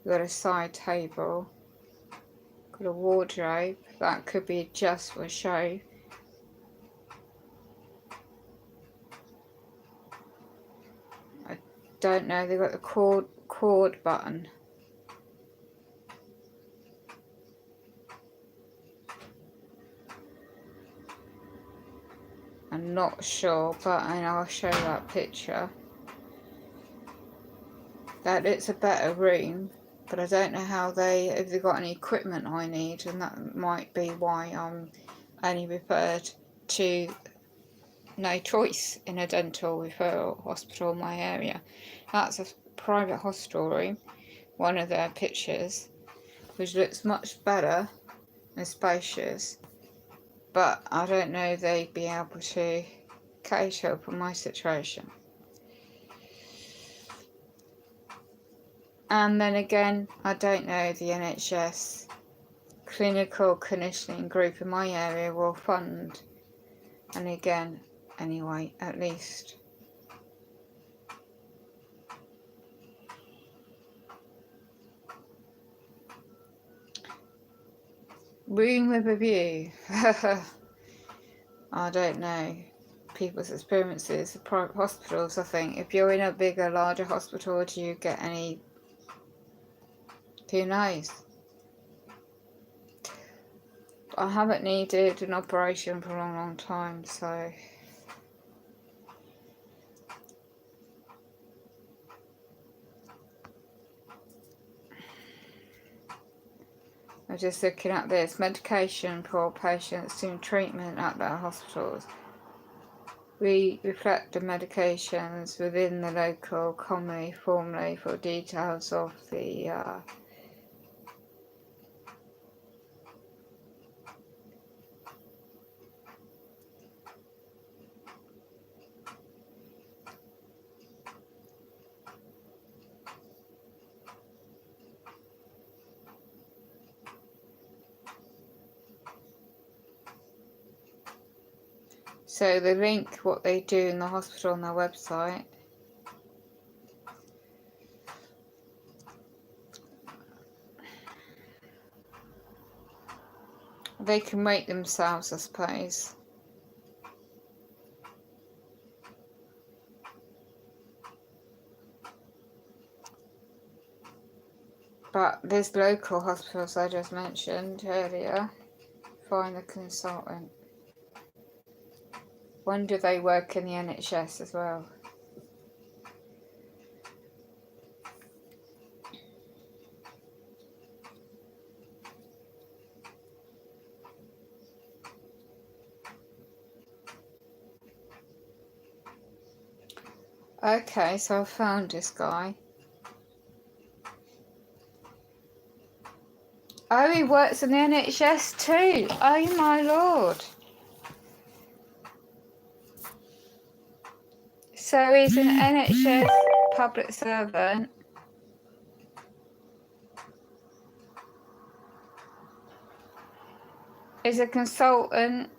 got a side table, got a wardrobe that could be just for show. I don't know, they've got the cord button. I'm not sure, but I'll show that picture. That it's a better room but I don't know how if they've got any equipment I need, and that might be why I'm only referred to no choice in a dental referral hospital in my area. That's a private hostelry, one of their pictures, which looks much better and spacious, but I don't know if they'd be able to cater for my situation. And then again, I don't know the NHS clinical conditioning group in my area will fund, and again, anyway, at least. Room with a view. I don't know people's experiences of private hospitals. I think if you're in a bigger, larger hospital, do you get any? Who knows? I haven't needed an operation for a long, long time, so I'm just looking at this. Medication for patients in treatment at their hospitals. We reflect the medications within the local commonly formally for details of the so the link what they do in the hospital on their website. They can rate themselves, I suppose. But there's local hospitals I just mentioned earlier. Find a consultant. When do they work in the NHS as well? Okay, so I found this guy. Oh, he works in the NHS too. Oh my lord. So he's an NHS public servant. Is a consultant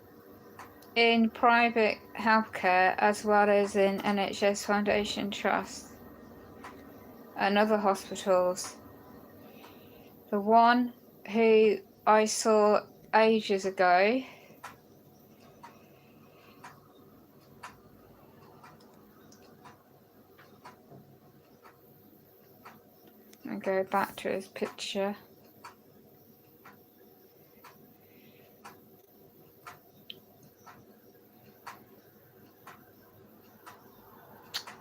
in private healthcare as well as in NHS Foundation Trust and other hospitals. The one who I saw ages ago and go back to his picture.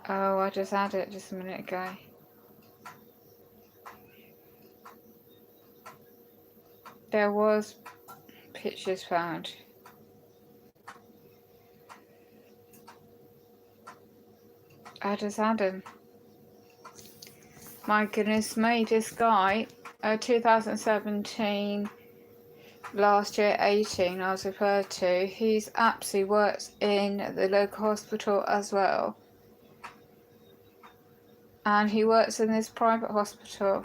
Oh, I just had it just a minute ago. There was pictures found. I just had him. My goodness me, this guy, 2017, last year 18, I was referred to. He's absolutely works in the local hospital as well. And he works in this private hospital.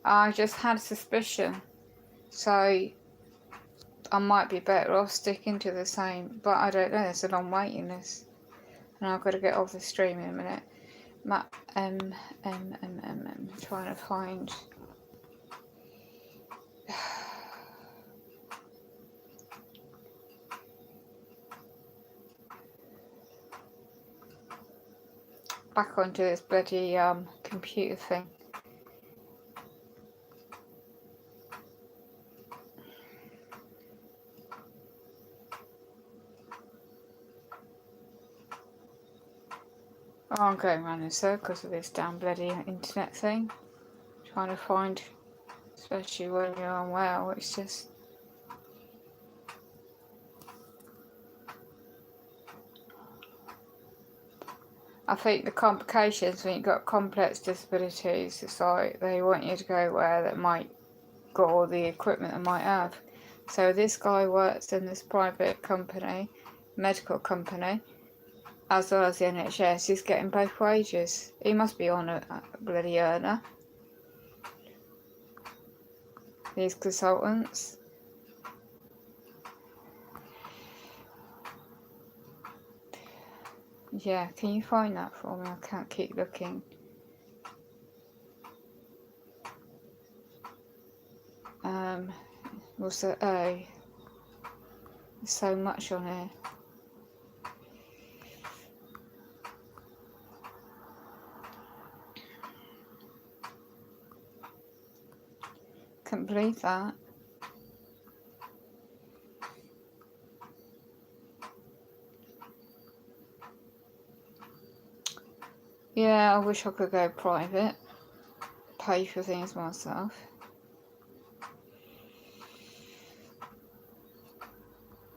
I just had a suspicion, so I might be better off sticking to the same, but I don't know, there's a long waiting list. And I've got to get off the stream in a minute. Trying to find... back onto this bloody computer thing. Oh, I'm going round in circles with this damn bloody internet thing. Trying to find, especially when you're unwell, it's just... I think the complications when you've got complex disabilities, it's like they want you to go where that might got all the equipment they might have. So this guy works in this private company, medical company, as well as the NHS. He's getting both wages. He must be on a bloody earner. These consultants. Yeah, can you find that for me? I can't keep looking. What's the A? There's so much on here. Can't believe that. Yeah, I wish I could go private. Pay for things myself.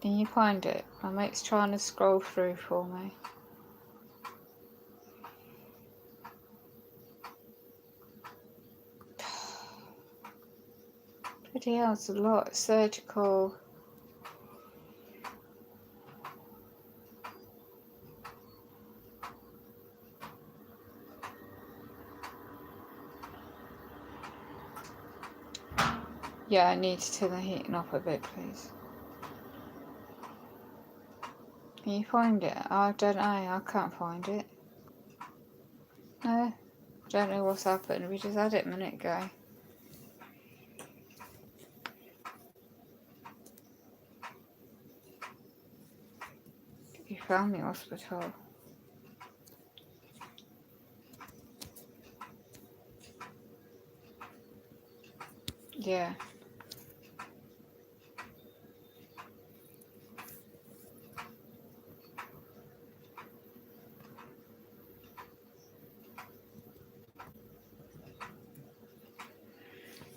Can you find it? My mate's trying to scroll through for me. Bloody hell, it's a lot. Surgical. Yeah, I need to turn the heating up a bit, please. Can you find it? I don't know, I can't find it. No, don't know what's happened. We just had it a minute ago. You found the hospital. Yeah.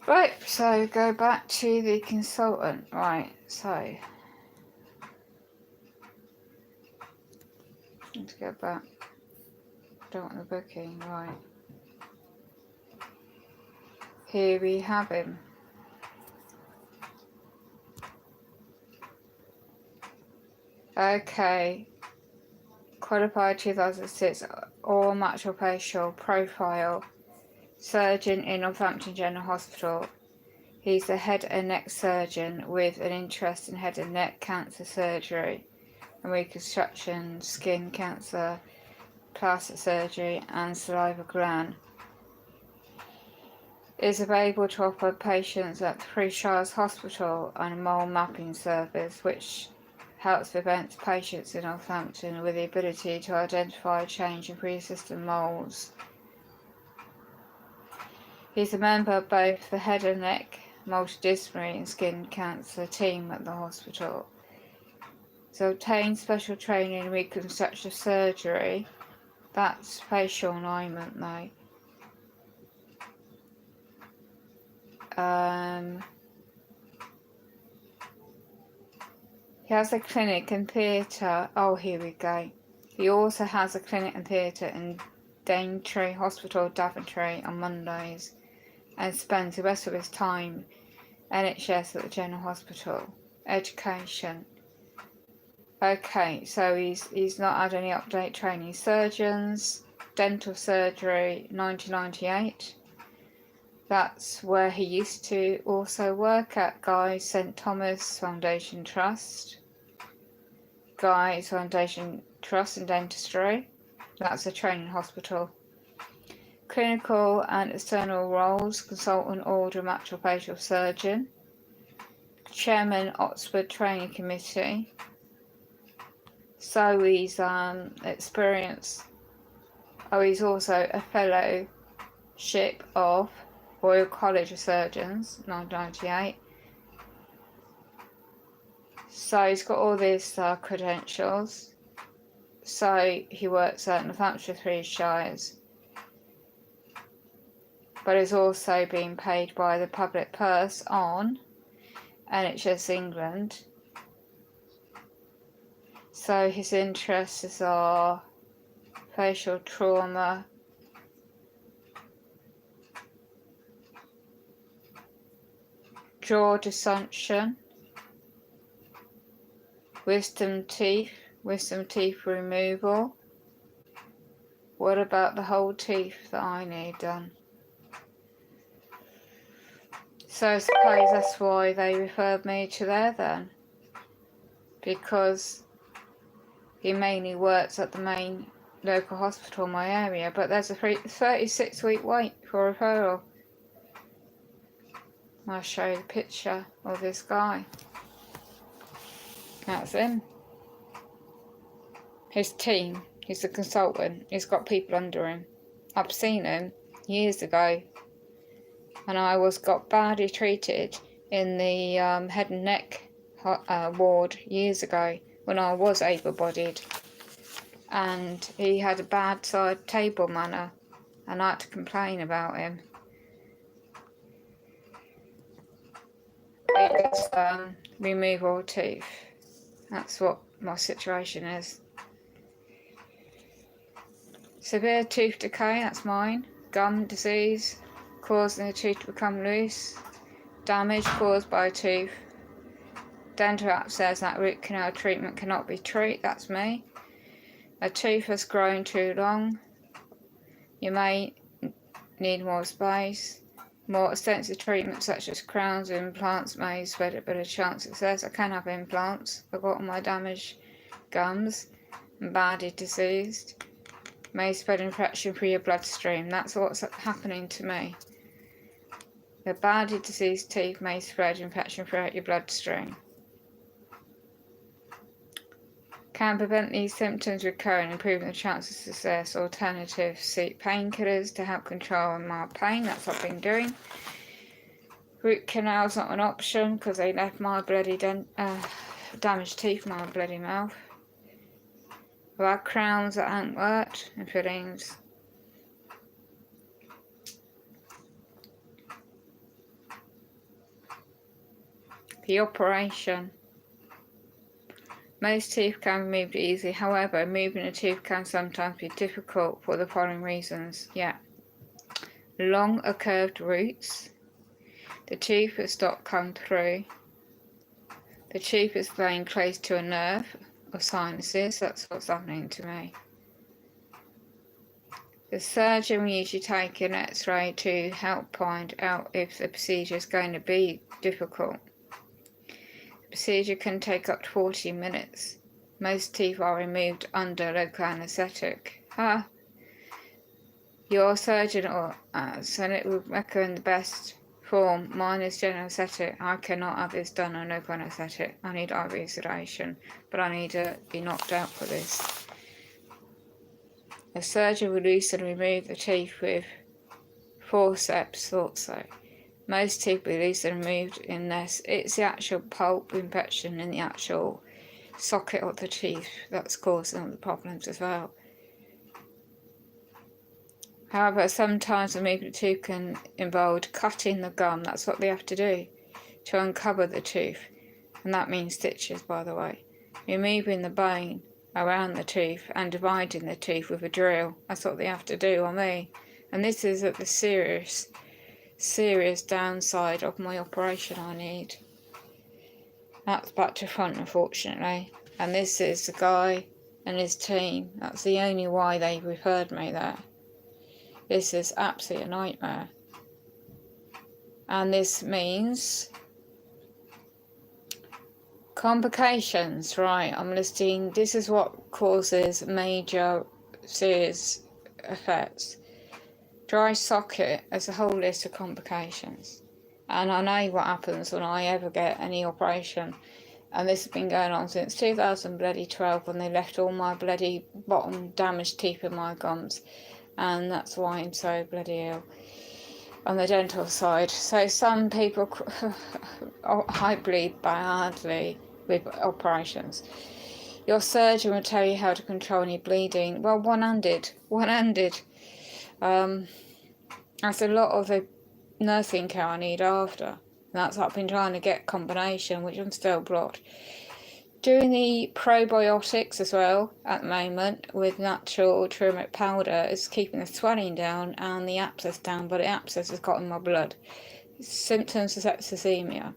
Right, so go back to the consultant. Right, so let's go back. Don't want the booking, right. Here we have him. Okay. Qualified 2006, oral maxillofacial profile. Surgeon in Northampton General Hospital. He's a head and neck surgeon with an interest in head and neck cancer surgery and reconstruction, skin cancer, plastic surgery and saliva gland. Is available to offer patients at the Three Shires Hospital and a mole mapping service which helps prevent patients in Northampton with the ability to identify change in pre-existing moles. He's a member of both the head and neck, multidisciplinary and skin cancer team at the hospital. He's obtained special training in reconstructive surgery. That's facial alignment though. He has a clinic and theatre. Oh, here we go. He also has a clinic and theatre in Daintree Hospital, Daventry on Mondays, and spends the rest of his time NHS at the General Hospital. Education. Okay, so he's not had any update training. Surgeons, dental surgery, 1998. That's where he used to also work at Guy's St Thomas Foundation Trust. Guy's Foundation Trust in Dentistry. That's a training hospital. Clinical and external roles, consultant order maxillofacial surgeon. Chairman Oxford Training Committee. So he's experienced. Oh, he's also a fellowship of Royal College of Surgeons, 1998. So he's got all these credentials. So he works at Northamptonshire 3 Shires, but is also being paid by the public purse on NHS England. So his interests are facial trauma, jaw dysfunction, wisdom teeth removal. What about the whole teeth that I need done? So I suppose that's why they referred me to there then, because he mainly works at the main local hospital in my area, but there's a 36-week wait for referral. I'll show you the picture of this guy. That's him. His team. He's a consultant. He's got people under him. I've seen him years ago, and I got badly treated in the head and neck ward years ago when I was able-bodied, and he had a bad side table manner, and I had to complain about him. It's removal of teeth. That's what my situation is. Severe tooth decay, that's mine. Gum disease, causing the tooth to become loose. Damage caused by a tooth. Dental abscess, that root canal treatment cannot be treated, that's me. A tooth has grown too long. You may need more space. More extensive treatment such as crowns or implants may spread a better chance of success. I can have implants. I've got all my damaged gums and badly diseased. May spread infection through your bloodstream. That's what's happening to me. The badly diseased teeth may spread infection throughout your bloodstream. Can prevent these symptoms recurring, improving the chance of success. Alternative, seek painkillers to help control mild pain. That's what I've been doing. Root canal's not an option because they left my bloody damaged teeth in my bloody mouth. I've had crowns that haven't worked and fillings. The operation. Most teeth can be removed easily, however, removing a tooth can sometimes be difficult for the following reasons. Long or curved roots. The tooth has stopped coming through. The tooth is laying close to a nerve or sinuses. That's what's happening to me. The surgeon will usually take an X-ray to help find out if the procedure is going to be difficult. Procedure can take up to 40 minutes. Most teeth are removed under local anaesthetic. Your surgeon or and it will recommend the best form. Mine is general anaesthetic. I cannot have this done on local anaesthetic. I need IV sedation, but I need to be knocked out for this. A surgeon will loosen and remove the teeth with forceps also. Most teeth will be loose and removed unless it's the actual pulp infection in the actual socket of the teeth that's causing the problems as well. However, sometimes removing the tooth can involve cutting the gum. That's what they have to do to uncover the tooth, and that means stitches, by the way. Removing the bone around the tooth and dividing the tooth with a drill. That's what they have to do on me, and this is at the serious downside of my operation I need. That's back to front, unfortunately. And this is the guy and his team. That's the only why they referred me there. This is absolutely a nightmare. And this means complications, right? I'm listing, this is what causes major serious effects. Dry socket as a whole list of complications, and I know what happens when I ever get any operation, and this has been going on since 2012 when they left all my bloody bottom damaged teeth in my gums, and that's why I'm so bloody ill on the dental side. So some people I bleed badly with operations. Your surgeon will tell you how to control any bleeding. Well, one-handed. That's a lot of the nursing care I need after. And that's what I've been trying to get combination, which I'm still blocked. Doing the probiotics as well at the moment with natural turmeric powder is keeping the swelling down and the abscess down, but the abscess has got in my blood. Symptoms of septicemia.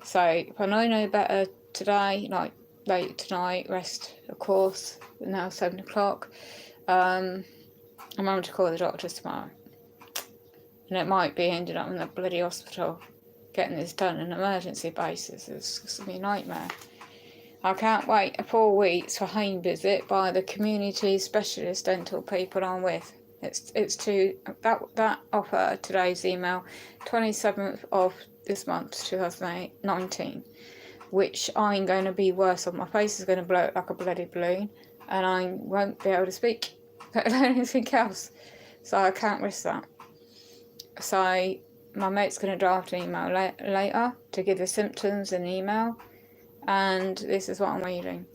So if I know no better today, like late tonight, rest of course, now 7 o'clock, I'm going to call the doctors tomorrow. And it might be ending up in the bloody hospital getting this done on an emergency basis. It's going to be a nightmare. I can't wait 4 weeks for home visit by the community specialist dental people I'm with. It's to that offer today's email, 27th of this month, 2019, which I'm going to be worse on. My face is going to blow like a bloody balloon, and I won't be able to speak, let alone anything else. So I can't risk that. So my mate's going to draft an email later to give the symptoms in the email, and this is what I'm reading.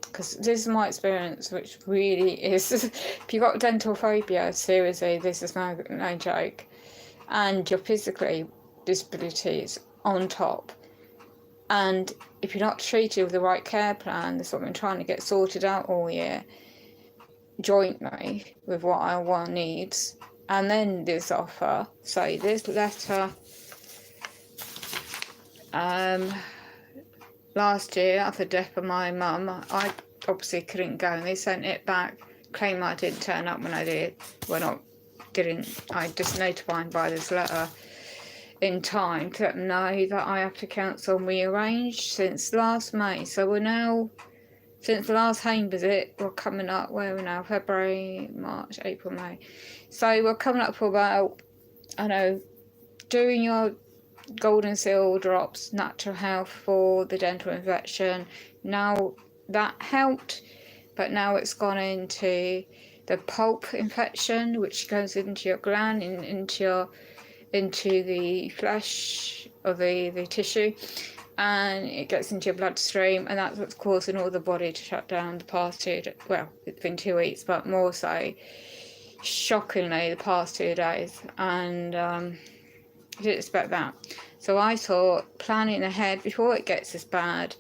Because this is my experience, which really is, if you've got dental phobia, seriously, this is no joke. And your physically disabilities on top. And if you're not treated with the right care plan, that's what I've been trying to get sorted out all year, jointly with what our one needs, and then this offer. So this letter, last year after the death of my mum, I obviously couldn't go, and they sent it back, claiming I didn't turn up when I did. I just notified by this letter in time to let them know that I have to cancel and rearrange since last May. So we're now, since the last home visit, we're coming up, where we're now, February, March, April, May. So we're coming up for about, doing your golden seal drops, natural health for the dental infection. Now that helped, but now it's gone into the pulp infection, which goes into your gland, into the flesh of the tissue, and it gets into your bloodstream, and that's what's causing all the body to shut down the past 2 days. Well, it's been 2 weeks, but more so, shockingly, the past 2 days. And I didn't expect that. So I thought, planning ahead before it gets as bad,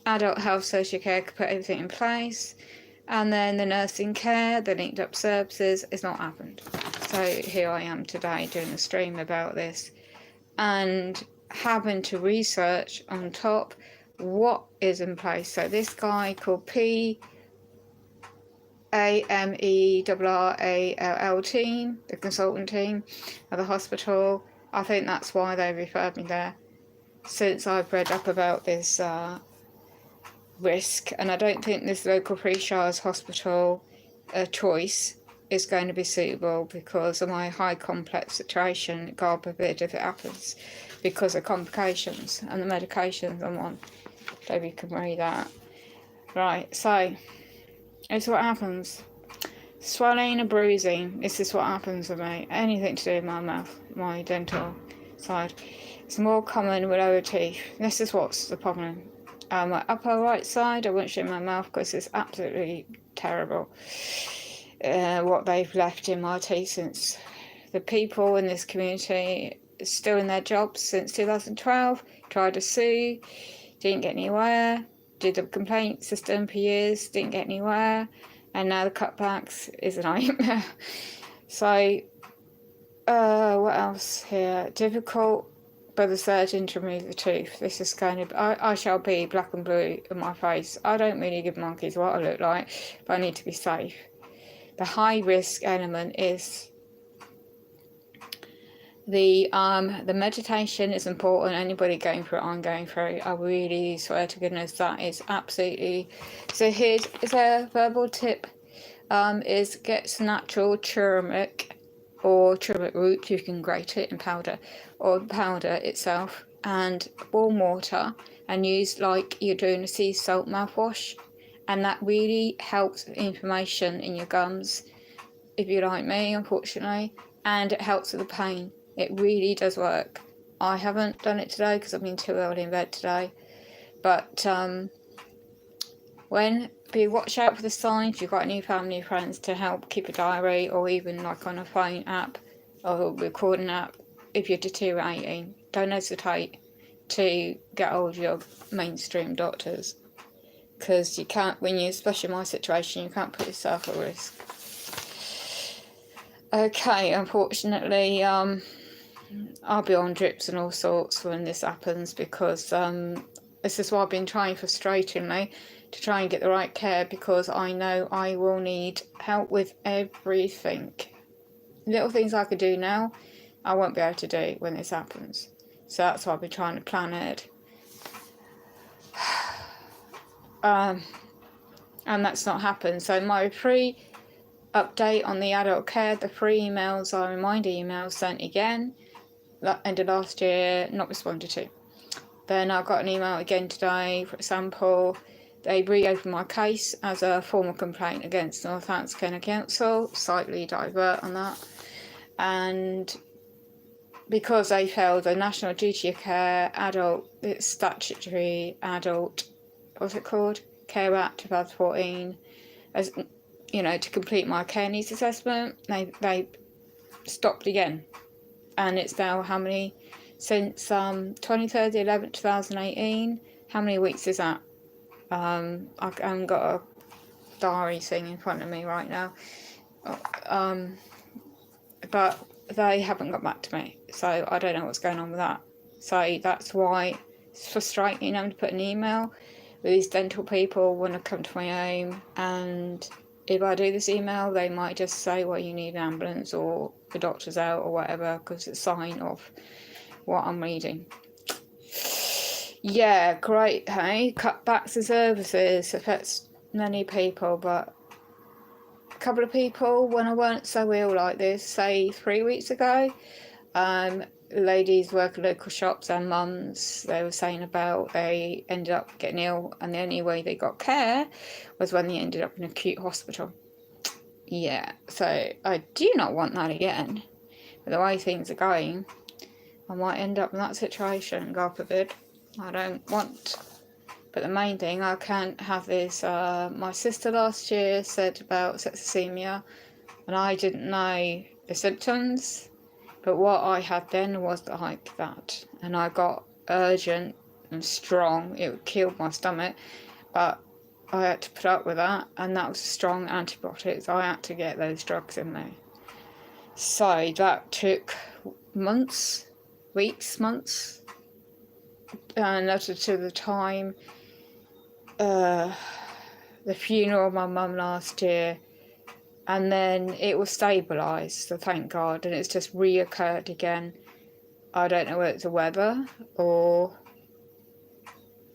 adult health social care could put everything in place, and then the nursing care, the linked up services, has not happened. So here I am today doing a stream about this and having to research on top what is in place. So this guy called PAMERRALL team, the consultant team at the hospital, I think that's why they referred me there, since I've read up about this risk, and I don't think this local Free-Shires hospital choice is going to be suitable because of my high complex situation, God forbid if it happens, because of complications and the medications I'm on. Maybe you can read that. Right, so it's what happens. Swelling and bruising, this is what happens with me. Anything to do with my mouth, my dental side. It's more common with lower teeth. This is what's the problem. My upper right side, I won't show my mouth because it's absolutely terrible. What they've left in my teeth since the people in this community are still in their jobs since 2012, tried to sue, didn't get anywhere, did the complaint system for years, didn't get anywhere, and now the cutbacks is a nightmare. So, what else here? Difficult by the surgeon to remove the tooth. This is going to, I shall be black and blue in my face. I don't really give monkeys what I look like, but I need to be safe. The high risk element is the meditation is important. Anybody going through it, I'm going through, I really swear to goodness that is absolutely. So here's a verbal tip, is get some natural turmeric or turmeric root. You can grate it in powder or powder itself, and warm water, and use like you're doing a sea salt mouthwash, and that really helps inflammation in your gums, if you're like me, unfortunately, and it helps with the pain. It really does work. I haven't done it today because I've been too early in bed today, but Be watch out for the signs. You've got new family friends to help keep a diary, or even like on a phone app or recording app. If you're deteriorating, don't hesitate to get hold of your mainstream doctors, because you can't, when you, especially in my situation, you can't put yourself at risk. Okay, unfortunately, I'll be on drips and all sorts when this happens, because this is why I've been trying frustratingly to try and get the right care, because I know I will need help with everything. Little things I could do now, I won't be able to do when this happens. So that's why I've been trying to plan it. And that's not happened. So my free update on the adult care, the free emails are reminder emails sent again. That ended last year, not responded to. Then I got an email again today, for example. They reopened my case as a formal complaint against Northampton County Council, slightly divert on that. And because they failed the National Duty of Care adult, it's statutory adult, what's it called? Care Act 2014, as you know, to complete my care needs assessment, they stopped again. And it's now how many, since 23rd 11th 2018, how many weeks is that? I haven't got a diary thing in front of me right now, but they haven't got back to me, so I don't know what's going on with that. So that's why it's frustrating having to put an email with these dental people when I come to my home, and if I do this email, they might just say, well, you need an ambulance or the doctor's out or whatever, because it's a sign of what I'm reading. Yeah, great, hey? Cutbacks in services affects many people, but a couple of people, when I weren't so ill like this, say 3 weeks ago, ladies work at local shops and mums, they were saying about they ended up getting ill, and the only way they got care was when they ended up in acute hospital. Yeah, so I do not want that again. But the way things are going, I might end up in that situation, God forbid. I don't want. But the main thing, I can't have this. My sister last year said about septicemia, and I didn't know the symptoms. But what I had then was like that, and I got urgent and strong. It killed my stomach, but I had to put up with that, and that was strong antibiotics. I had to get those drugs in me. So that took months, weeks, months, and up to the time the funeral of my mum last year. And then it was stabilised, so thank God, and it's just reoccurred again. I don't know whether it's the weather or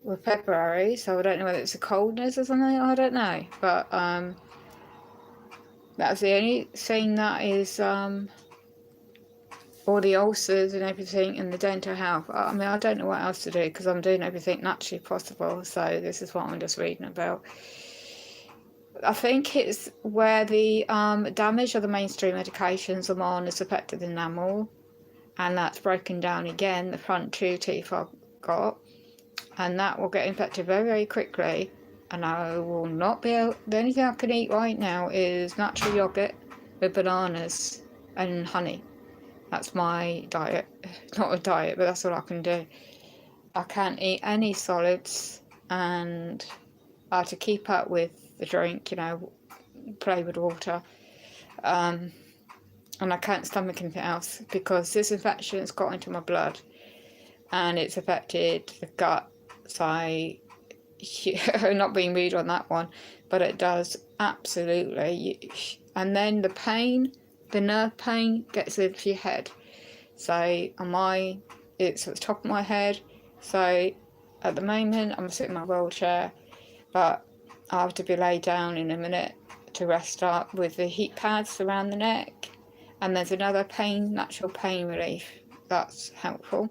we're February, so I don't know whether it's the coldness or something, I don't know. But that's the only thing that is, all the ulcers and everything and the dental health. I mean, I don't know what else to do, because I'm doing everything naturally possible, so this is what I'm just reading about. I think it's where the damage of the mainstream medications I'm on has affected the enamel, and that's broken down again, the front 2 teeth I've got, and that will get infected very, very quickly, and I will not be able, the only thing I can eat right now is natural yogurt with bananas and honey. That's my diet. Not a diet, but that's all I can do. I can't eat any solids, and I have to keep up with the drink, you know, flavoured water, and I can't stomach anything else, because this infection has got into my blood and it's affected the gut. So I'm not being rude on that one, but it does absolutely. And then the pain, the nerve pain gets into your head. So it's at the top of my head. So at the moment I'm sitting in my wheelchair, but I have to be laid down in a minute to rest up with the heat pads around the neck. And there's another natural pain relief that's helpful.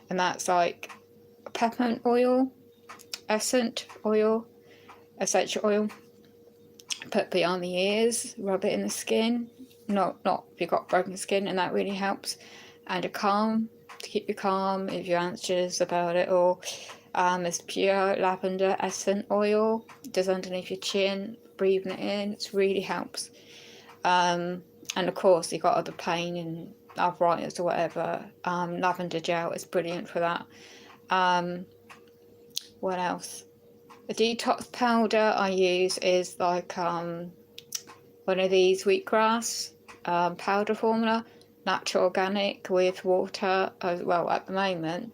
And that's like peppermint oil, essential oil, put behind the ears, rub it in the skin. Not if you've got broken skin, and that really helps. And a calm to keep you calm if you're anxious about it all. It's pure lavender essence oil. It does underneath your chin, breathing it in. It really helps. And of course, you've got other pain and arthritis or whatever. Lavender gel is brilliant for that. What else? The detox powder I use is like one of these wheatgrass powder formula, natural organic with water as well. At the moment,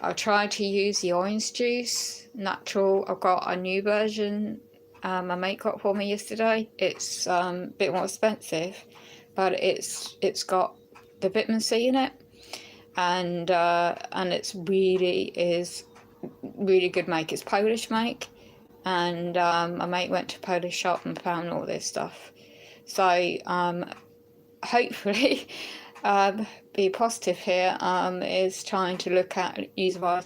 I tried to use the orange juice, natural. I've got a new version. My mate got for me yesterday. It's a bit more expensive, but it's got the vitamin C in it, and it's really good make. It's Polish make, and my mate went to a Polish shop and found all this stuff. So hopefully be positive here is trying to look at using my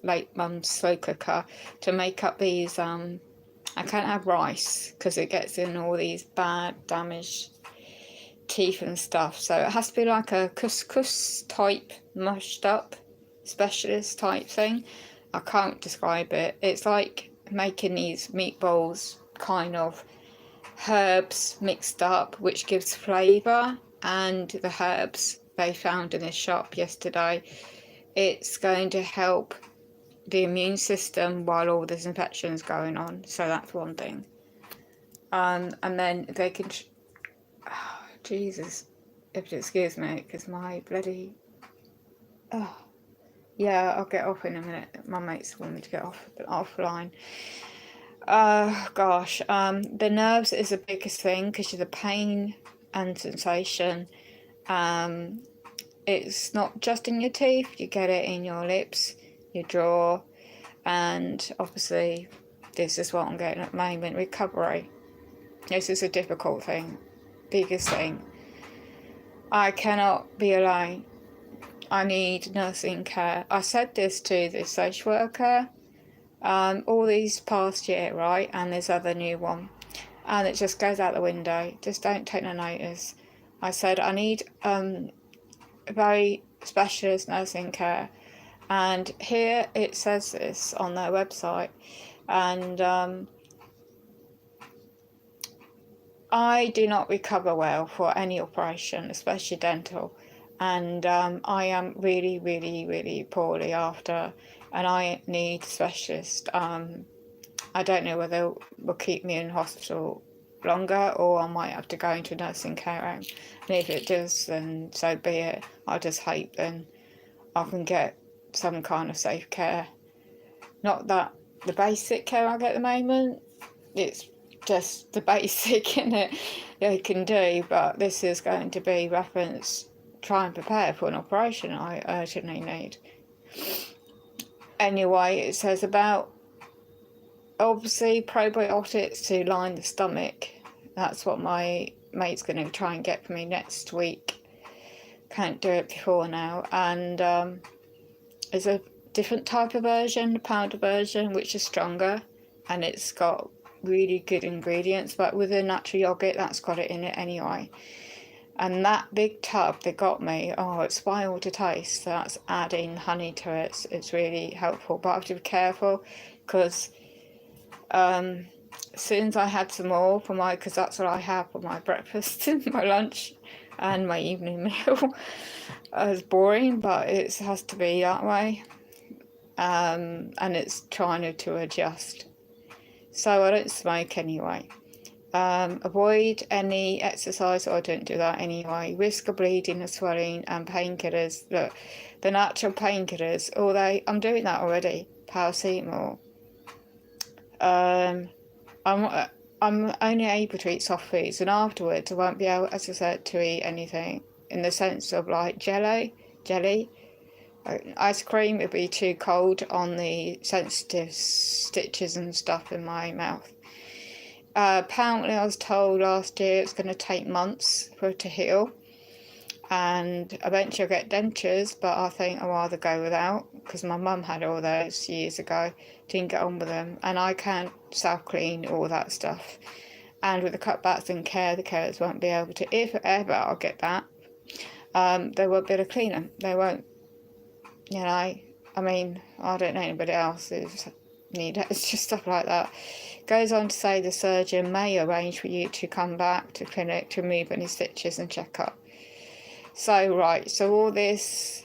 late mum's slow cooker to make up these. I can't have rice because it gets in all these bad damaged teeth and stuff, so it has to be like a couscous type mushed up specialist type thing. I can't describe it. It's like making these meatballs, kind of herbs mixed up, which gives flavour, and the herbs they found in this shop yesterday, it's going to help the immune system while all this infection is going on. So that's one thing. And then they can Jesus, if you excuse me, because my bloody yeah, I'll get off in a minute. My mates want me to get offline. Gosh, the nerves is the biggest thing because of the pain and sensation. It's not just in your teeth, you get it in your lips, your jaw, and obviously this is what I'm getting at the moment, recovery. This is a difficult thing, biggest thing. I cannot be alone. I need nursing care. I said this to the social worker all these past year, right? And this other new one. And it just goes out the window. Just don't take no notice. I said, I need very specialist nursing care. And here it says this on their website. And I do not recover well for any operation, especially dental. And I am really, really, really poorly after, and I need a specialist. I don't know whether will keep me in hospital longer or I might have to go into a nursing care home. And if it does, then so be it. I just hope then I can get some kind of safe care. Not that the basic care I get at the moment, it's just the basic in it they can do, but this is going to be reference. Try and prepare for an operation I urgently need. Anyway, it says about obviously probiotics to line the stomach. That's what my mate's going to try and get for me next week. Can't do it before now. And there's a different type of version, the powder version, which is stronger, and it's got really good ingredients, but with a natural yogurt that's got it in it anyway. And that big tub they got me, it's spoiled to taste. So that's adding honey to it. It's really helpful, but I have to be careful because as soon as I had some more for because that's what I have for my breakfast, my lunch, and my evening meal. It's boring, but it has to be that way. And it's trying to adjust. So I don't smoke anyway. Avoid any exercise, or I don't do that anyway. Risk of bleeding and swelling, and painkillers. Look, the natural painkillers, although I'm doing that already, paracetamol. I'm only able to eat soft foods, and afterwards I won't be able, as I said, to eat anything in the sense of like jelly. Ice cream would be too cold on the sensitive stitches and stuff in my mouth. Apparently I was told last year it's going to take months for it to heal, and eventually I'll get dentures, but I think I'd rather go without because my mum had all those years ago, didn't get on with them, and I can't self-clean all that stuff. And with the cutbacks and care, the carers won't be able to. If ever I'll get that, they won't be able to clean them. They won't, you know. I mean, I don't know anybody else who's need it. It's just stuff like that. Goes on to say the surgeon may arrange for you to come back to clinic to remove any stitches and check up. So, right, so all this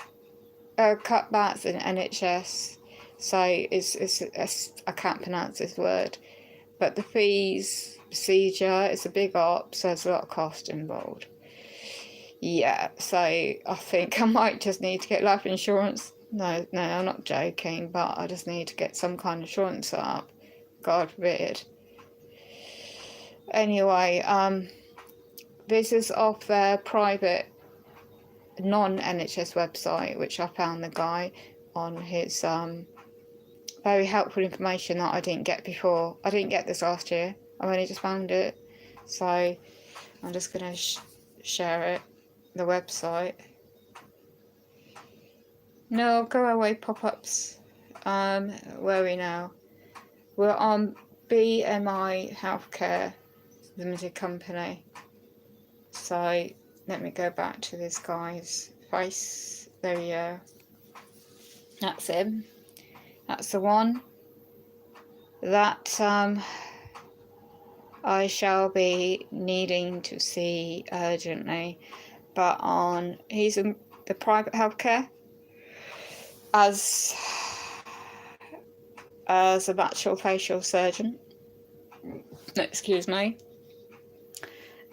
cutbacks in NHS, so it's I can't pronounce this word, but the fees, procedure, it's a big op, so there's a lot of cost involved. Yeah, so I think I might just need to get life insurance. No, I'm not joking, but I just need to get some kind of insurance set up. God forbid. Anyway, this is off their private non-NHS website, which I found the guy on his very helpful information that I didn't get before. I didn't get this last year. I only just found it. So I'm just going to share it, the website. No, go away pop-ups. Where are we now? We're on BMI Healthcare Limited Company. So let me go back to this guy's face. There we go. That's him. That's the one that I shall be needing to see urgently. But he's in the private healthcare as a maxillofacial surgeon. Excuse me.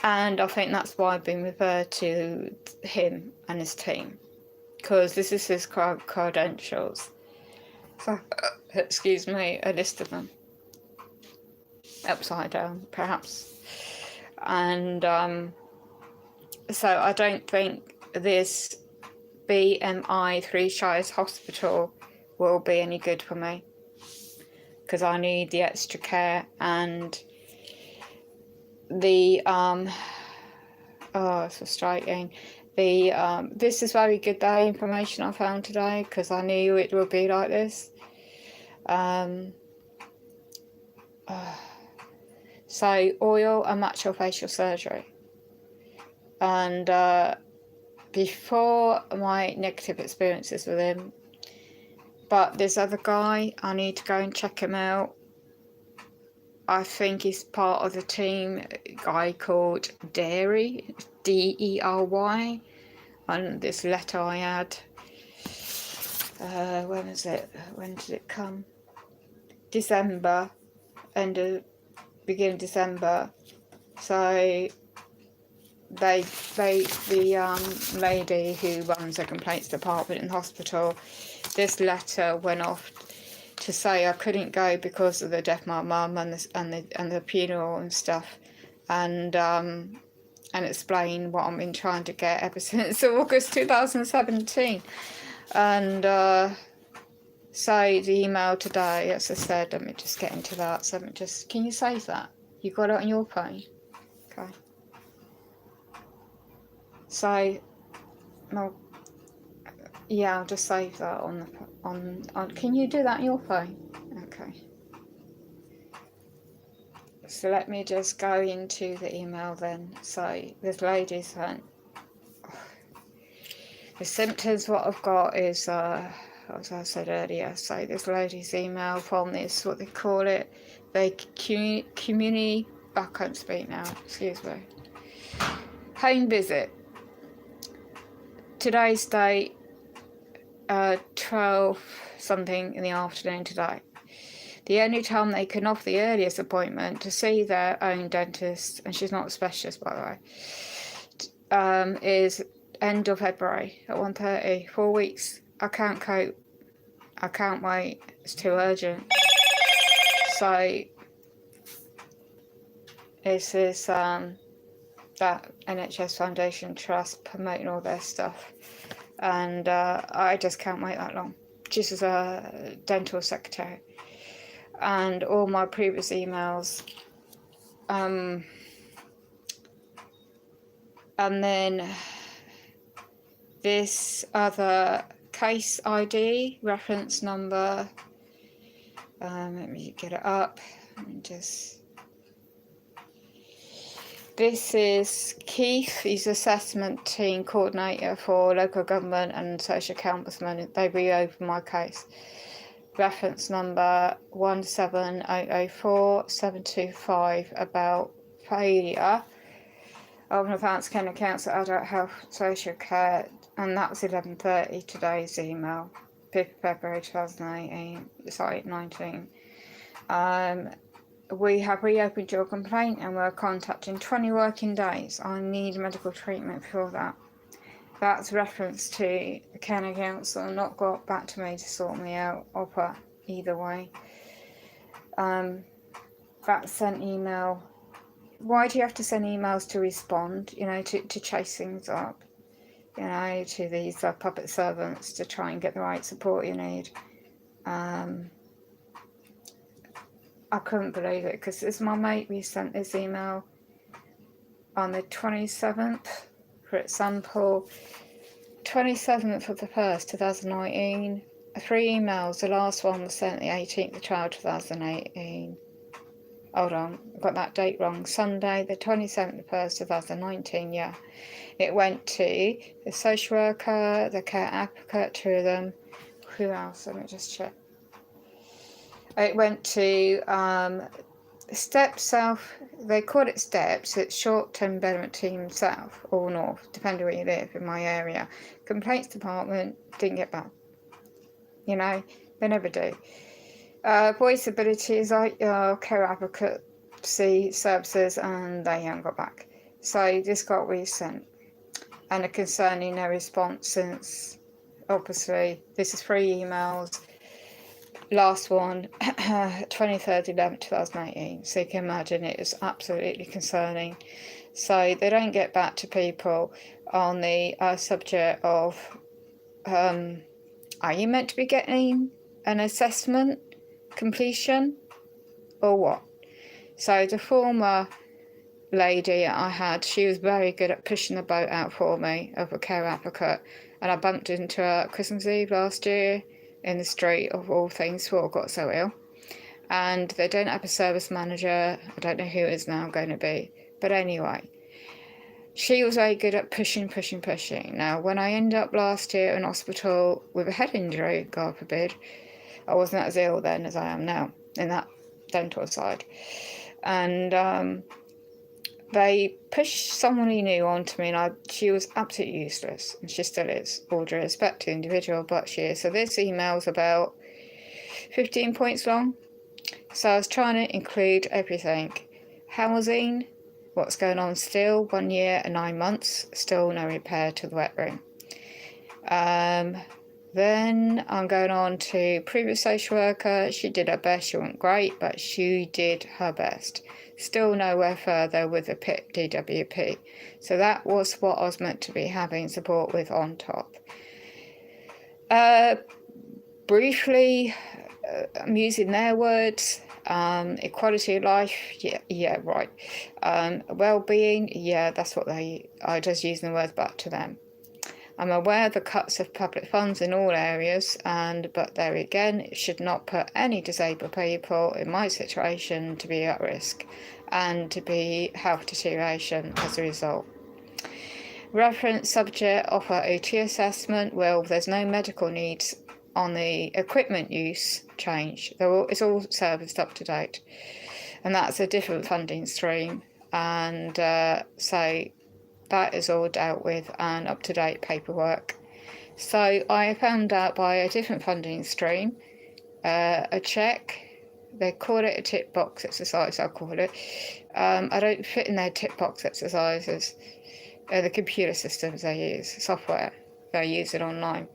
And I think that's why I've been referred to him and his team, because this is his credentials. So, excuse me, a list of them. Upside down, perhaps. And so I don't think this BMI Three Shires Hospital will be any good for me, because I need the extra care and the it's frustrating. This is very good information I found today, because I knew it would be like this. So oil and maxillofacial surgery, and before my negative experiences with him, but this other guy, I need to go and check him out. I think he's part of the team, a guy called Derry, Dery, and this letter I had, when was it? When did it come? December, beginning of December. So the lady who runs the complaints department in the hospital, this letter went off to say I couldn't go because of the death of my mum and the funeral and stuff, and explain what I've been trying to get ever since August 2017. And so the email today, as I said, let me just get into that. So can you save that? You got it on your phone? Okay. So, well, yeah, I'll just save that on. Can you do that on your phone? Okay. So let me just go into the email then. So this lady sent the symptoms. What I've got is, as I said earlier. So this lady's email from this, what they call it, the community. I can't speak now. Excuse me. Home visit. Today's date. 12 something in the afternoon today. The only time they can offer the earliest appointment to see their own dentist, and she's not a specialist by the way, is end of February at 1:30. 4 weeks. I can't cope. I can't wait. It's too urgent. So this is that NHS Foundation Trust promoting all their stuff. And I just can't wait that long. Just as a dental secretary. And all my previous emails. And then this other case ID, reference number. Let me get it up. And just This is Keith, he's assessment team coordinator for local government and social care ombudsman. They reopened my case. Reference number 17004-725 about failure of an advanced Kent Council Adult Health Social Care, and that was 11:30 today's email, 5th February 2019. We have reopened your complaint and we're contacting 20 working days. I need medical treatment for that. That's reference to the county council not got back to me to sort me out, or either way. That sent email. Why do you have to send emails to respond, to chase things up, to these puppet servants to try and get the right support you need? I couldn't believe it, because this my mate, we sent this email on the 27th, for example, 27th of the 1st, 2019, 3 emails. The last one was sent the 18th of 12, 2018. Hold on, I got that date wrong. Sunday, the 27th of 1st, 2019, yeah. It went to the social worker, the care advocate, 2 of them. Who else? Let me just check. It went to Step South, they call it Steps, it's short-term betterment team South or North, depending where you live in my area. Complaints department didn't get back. They never do. Voice abilities, care advocacy services, and they haven't got back. So this got resent. And a concerning no response since, obviously, this is 3 emails. Last one, 23rd 11th 2018. So you can imagine it is absolutely concerning. So they don't get back to people on the subject of, are you meant to be getting an assessment completion or what? So the former lady I had, she was very good at pushing the boat out for me of a care advocate, and I bumped into her at Christmas Eve last year in the street, of all things, before I got so ill. And they don't have a service manager. I don't know who it is now going to be, but anyway, she was very good at pushing. Now, when I ended up last year in hospital with a head injury, God forbid, I wasn't as ill then as I am now in that dental side, and they pushed someone he knew onto me, and she was absolutely useless, and she still is, all due respect to the individual, but she is. So this email's about 15 points long. So I was trying to include everything. Housing, what's going on still, 1 year and 9 months, still no repair to the wet room. Then I'm going on to previous social worker. She did her best. She wasn't great, but she did her best. Still nowhere further with the PIP DWP. So that was what I was meant to be having support with on top. Briefly, I'm using their words. Equality of life, yeah, right. Well-being, yeah, that's what I just use the words back to them. I'm aware of the cuts of public funds in all areas, but there again, it should not put any disabled people in my situation to be at risk and to be health deterioration as a result. Reference subject offer OT assessment. Well, there's no medical needs on the equipment use change. It's all serviced up to date, and that's a different funding stream, and so that is all dealt with and up-to-date paperwork. So I found out by a different funding stream, a check, they call it a tick box exercise, I call it. I don't fit in their tick box exercises. The computer systems they use, software, they use it online.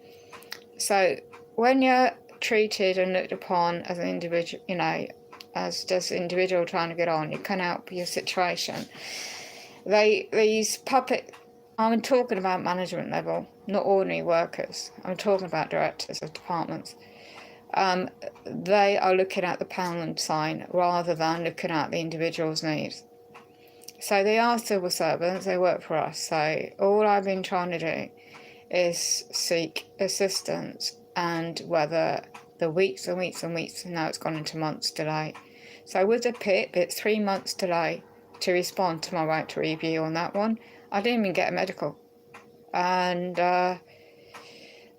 So when you're treated and looked upon as an individual, as just an individual trying to get on, you can't help your situation. These puppet, I'm talking about management level, not ordinary workers. I'm talking about directors of departments. They are looking at the pound sign rather than looking at the individual's needs. So they are civil servants, they work for us. So all I've been trying to do is seek assistance, and whether the weeks and weeks, and now it's gone into months delay. So with the PIP, it's 3 months delay to respond to my right to review on that one. I didn't even get a medical, and I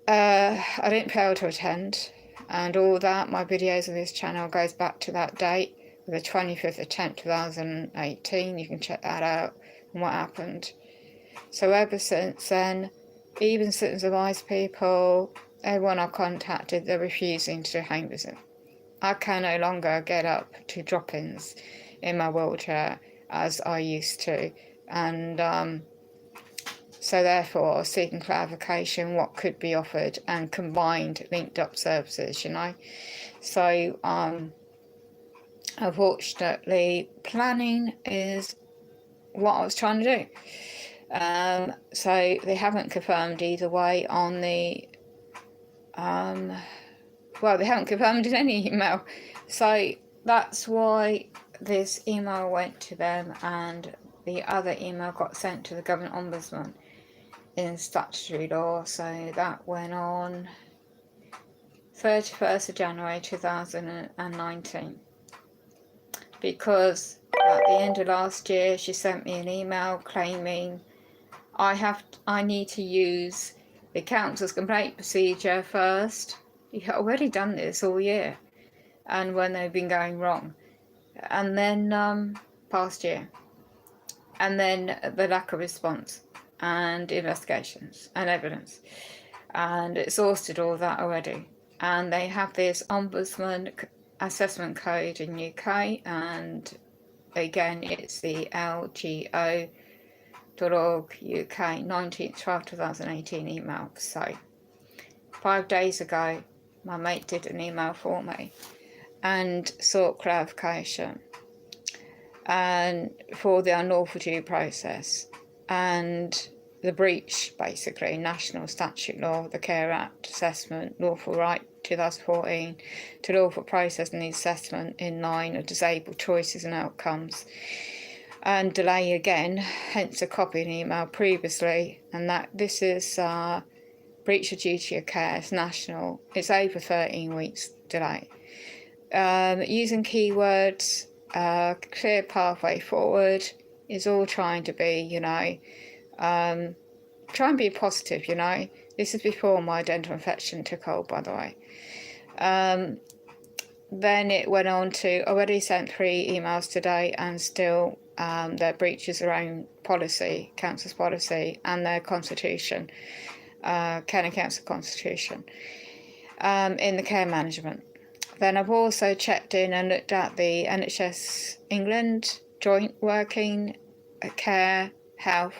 didn't fail to attend, and all that. My videos on this channel goes back to that date, the 25th of 10th 2018. You can check that out and what happened. So ever since then, even citizens of ICE people, everyone I contacted, they're refusing to do home visit. I can no longer get up to drop-ins in my wheelchair as I used to, and so therefore seeking clarification what could be offered and combined linked up services, you know. So unfortunately, planning is what I was trying to do. So they haven't confirmed either way on the well, they haven't confirmed in any email, so that's why this email went to them, and the other email got sent to the Government Ombudsman in statutory law. So that went on 31st of January 2019, because at the end of last year she sent me an email claiming I need to use the council's complaint procedure first. You've already done this all year, and when they've been going wrong, and then past year, and then the lack of response and investigations and evidence, and exhausted all that already. And they have this Ombudsman assessment code in UK, and again it's the LGO.org UK 19/12/2018 email. So 5 days ago my mate did an email for me and sought clarification and for the unlawful due process and the breach, basically, national statute law, the Care Act assessment, lawful right 2014 to lawful process and the assessment in line of disabled choices and outcomes, and delay again, hence a copy of an email previously, and that this is breach of duty of care. It's national. It's over 13 weeks delay. Using keywords, clear pathway forward is all trying to be, you know, try and be positive, you know. This is before my dental infection took hold, by the way. Then it went on to already sent 3 emails today, and still their breaches their own policy, council's policy, and their constitution, County Council constitution, in the care management. Then I've also checked in and looked at the NHS England joint working care, health,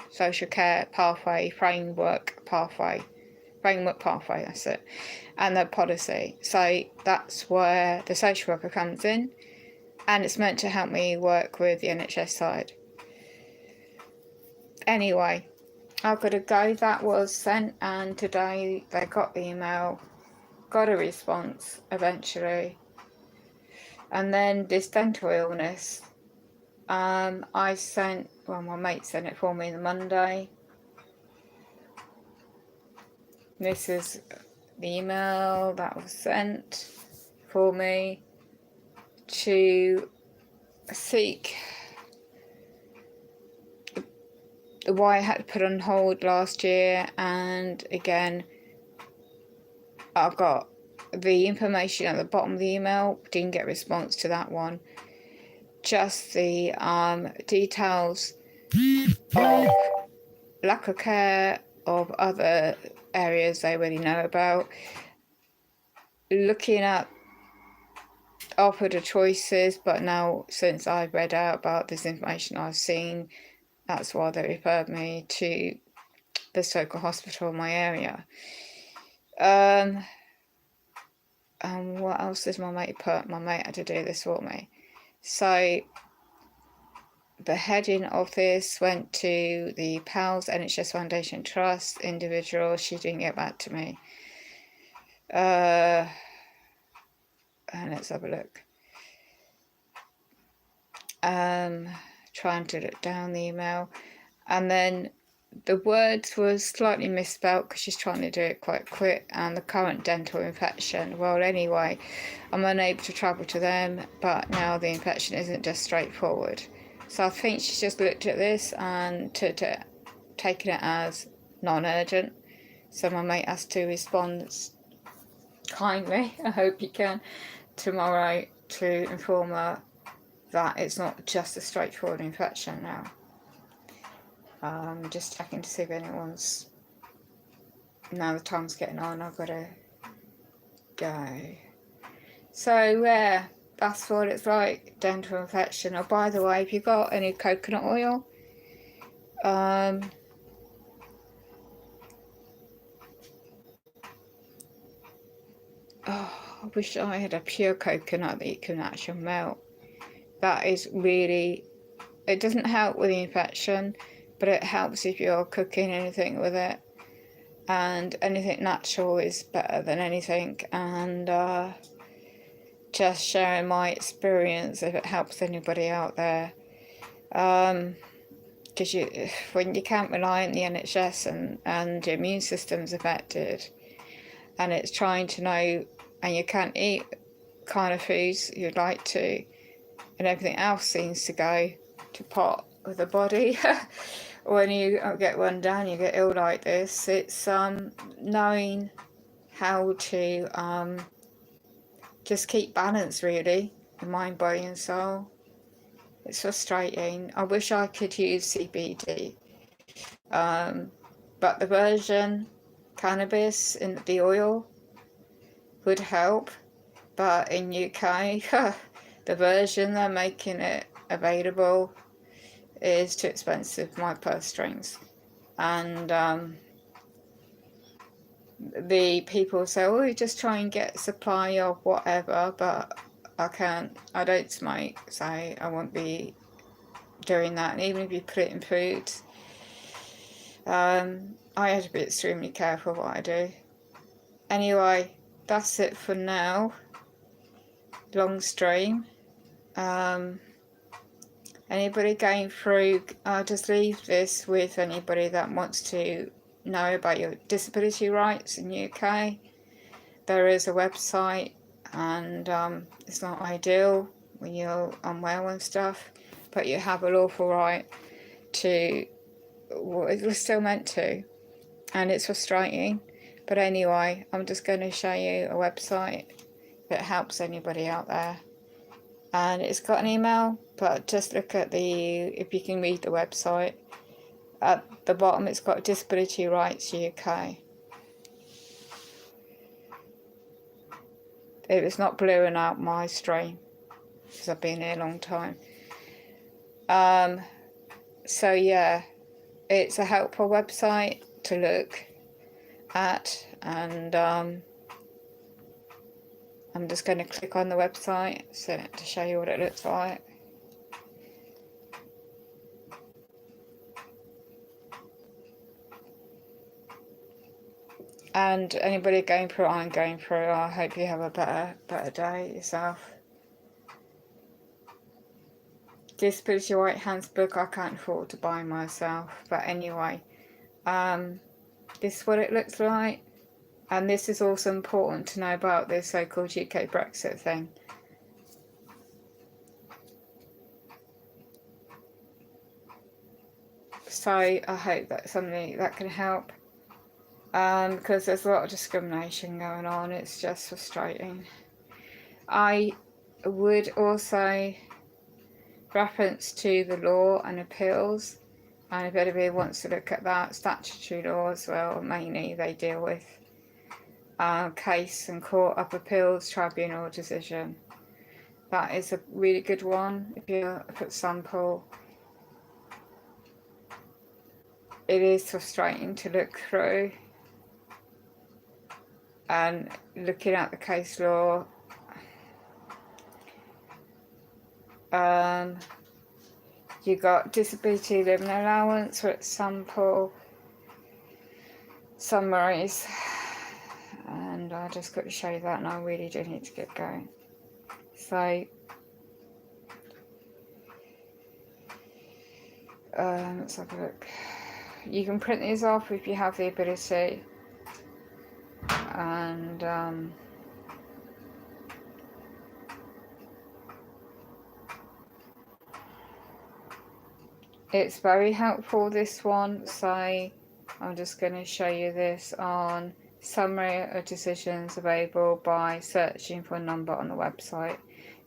social care pathway, framework pathway, that's it, and their policy. So that's where the social worker comes in, and it's meant to help me work with the NHS side. Anyway, I've got to go. That was sent, and today they got the email, got a response eventually. And then this dental illness, I sent, well, my mate sent it for me the Monday. This is the email that was sent for me to seek why I had to put on hold last year, and again I've got the information at the bottom of the email, didn't get a response to that one. Just the details of lack of care of other areas they already know about. Looking at offered the choices, but now since I've read out about this information I've seen, that's why they referred me to the soical hospital in my area. And what else did my mate put? My mate had to do this for me. So the heading of this went to the PALS NHS Foundation Trust individual. She didn't get back to me. And let's have a look. Trying to look down the email, and then the words were slightly misspelt because she's trying to do it quite quick. And the current dental infection, well, anyway, I'm unable to travel to them, but now the infection isn't just straightforward. So I think she's just looked at this and taken it as non-urgent. So my mate has to respond kindly, I hope he can, tomorrow to inform her that it's not just a straightforward infection now. Just checking to see if anyone's... Now the time's getting on, I've got to go. So yeah, that's what it's like, dental infection. Oh, by the way, if you've got any coconut oil, oh, I wish I had a pure coconut that you can actually melt. That is really, it doesn't help with the infection, but it helps if you're cooking anything with it. And anything natural is better than anything. And just sharing my experience, if it helps anybody out there. Because when you can't rely on the NHS and your immune system's affected, and it's trying to know, and you can't eat kind of foods you'd like to, and everything else seems to go to pot with the body. When you get run down, you get ill like this. It's knowing how to just keep balance, really, in mind, body and soul. It's frustrating. I wish I could use CBD, but the version cannabis in the oil would help. But in UK, the version they're making it available is too expensive for my purse strings. And the people say, oh, you just try and get a supply of whatever, but I can't, I don't smoke, so I won't be doing that. And even if you put it in food, I have to be extremely careful what I do. Anyway, that's it for now. Long stream. Anybody going through, I'll just leave this with anybody that wants to know about your disability rights in the UK. There is a website, and it's not ideal when you're unwell and stuff, but you have a lawful right to, well, it was still meant to, and it's frustrating. But anyway, I'm just going to show you a website that helps anybody out there. And it's got an email, but just look at if you can read the website. At the bottom it's got Disability Rights UK. It was not blurring out my stream, because I've been here a long time. So yeah, it's a helpful website to look at, and I'm just going to click on the website to show you what it looks like. And anybody going through what I'm going through, I hope you have a better day yourself. Disability Right Handbook, I can't afford to buy myself, but anyway, this is what it looks like. And this is also important to know about this so-called UK Brexit thing. So I hope that's something that can help, because there's a lot of discrimination going on. It's just frustrating. I would also reference to the law and appeals, and if anybody wants to look at that, statutory law as well, mainly they deal with case and court of appeals tribunal decision. That is a really good one. If you, for example, it is frustrating to look through, and looking at the case law, you got disability living allowance, for example, summaries, and I just got to show you that, and I really do need to get going. So let's have a look. You can print these off if you have the ability, and It's very helpful, this one, so I'm just going to show you this on summary of decisions available by searching for a number on the website.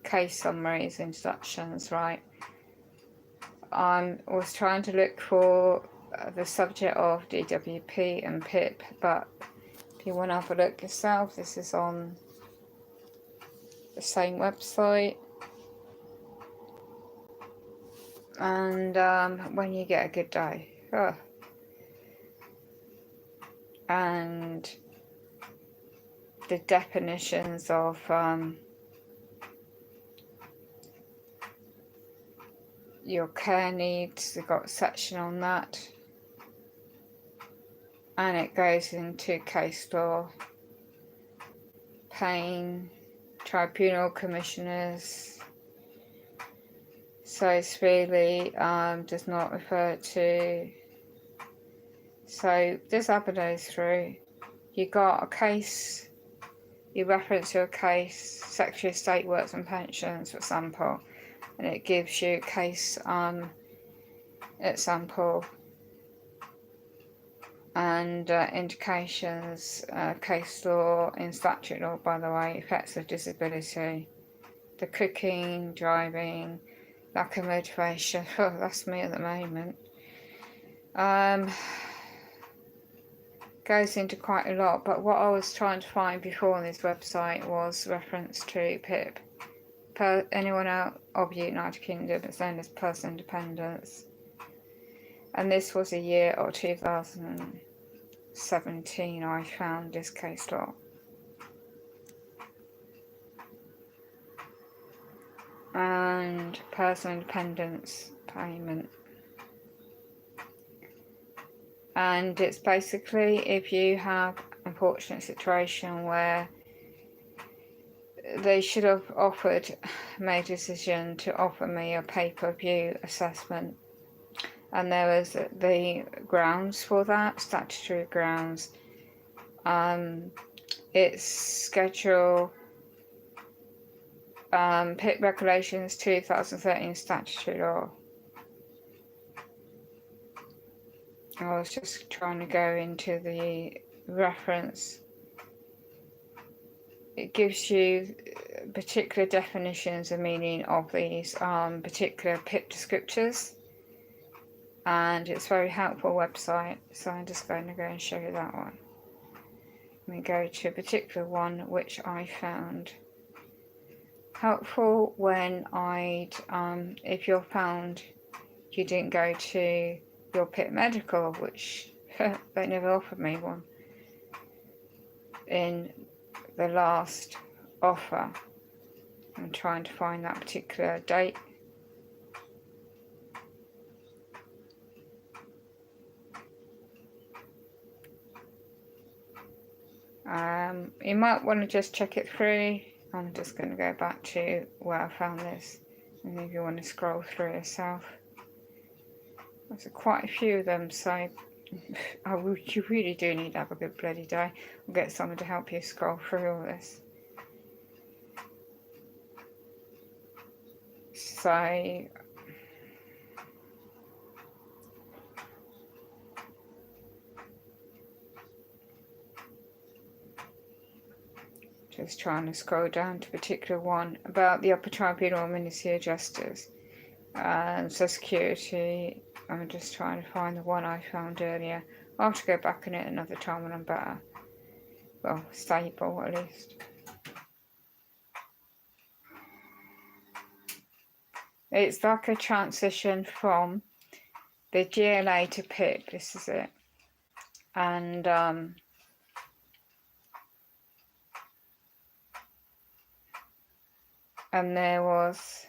Case summaries, introductions, right? I was trying to look for the subject of DWP and PIP, but if you want to have a look yourself, this is on the same website. And when you get a good day. Oh. And the definitions of your care needs, they've got a section on that, and it goes into case law, pain, tribunal commissioners, so it's really does not refer to. So just have a nose through. You got a case, you reference your case, Secretary of State Works and Pensions, for example, and it gives you case example and indications, case law in statute law, by the way, effects of disability, the cooking, driving, lack of motivation. Oh, that's me at the moment. Goes into quite a lot, but what I was trying to find before on this website was reference to PIP. Anyone out of the United Kingdom, it's known as person dependence, and this was a year of 2017 I found this case law. And personal dependence payment, and it's basically if you have an unfortunate situation where they should have made a decision to offer me a pay-per-view assessment, and there was the grounds for that, statutory grounds. It's schedule PIP regulations 2013 statutory law. I was just trying to go into the reference. It gives you particular definitions and meaning of these particular PIP descriptors, and it's a very helpful website, so I'm just going to go and show you that one. Let me go to a particular one which I found helpful when if you're found you didn't go to your PIP medical, which they never offered me one in the last offer. I'm trying to find that particular date. You might want to just check it through. I'm just going to go back to where I found this, and if you want to scroll through yourself. There's quite a few of them, so you really do need to have a good bloody day. I'll get someone to help you scroll through all this. So just trying to scroll down to a particular one about the Upper Tribunal Ministerial Justice and Social Security. I'm just trying to find the one I found earlier. I'll have to go back on it another time when I'm better. Well, stable at least. It's like a transition from the GLA to PIP. This is it. And there was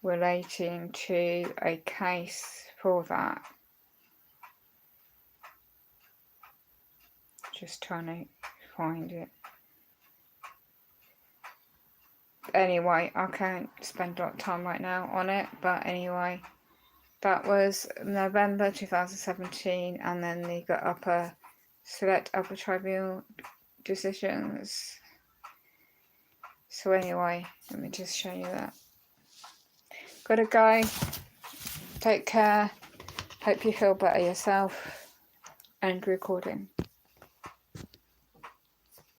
relating to a case for that. Just trying to find it. Anyway, I can't spend a lot of time right now on it, but anyway, that was November 2017, and then they got select upper tribunal decisions. So anyway, let me just show you that. Gotta go. Take care. Hope you feel better yourself. End recording.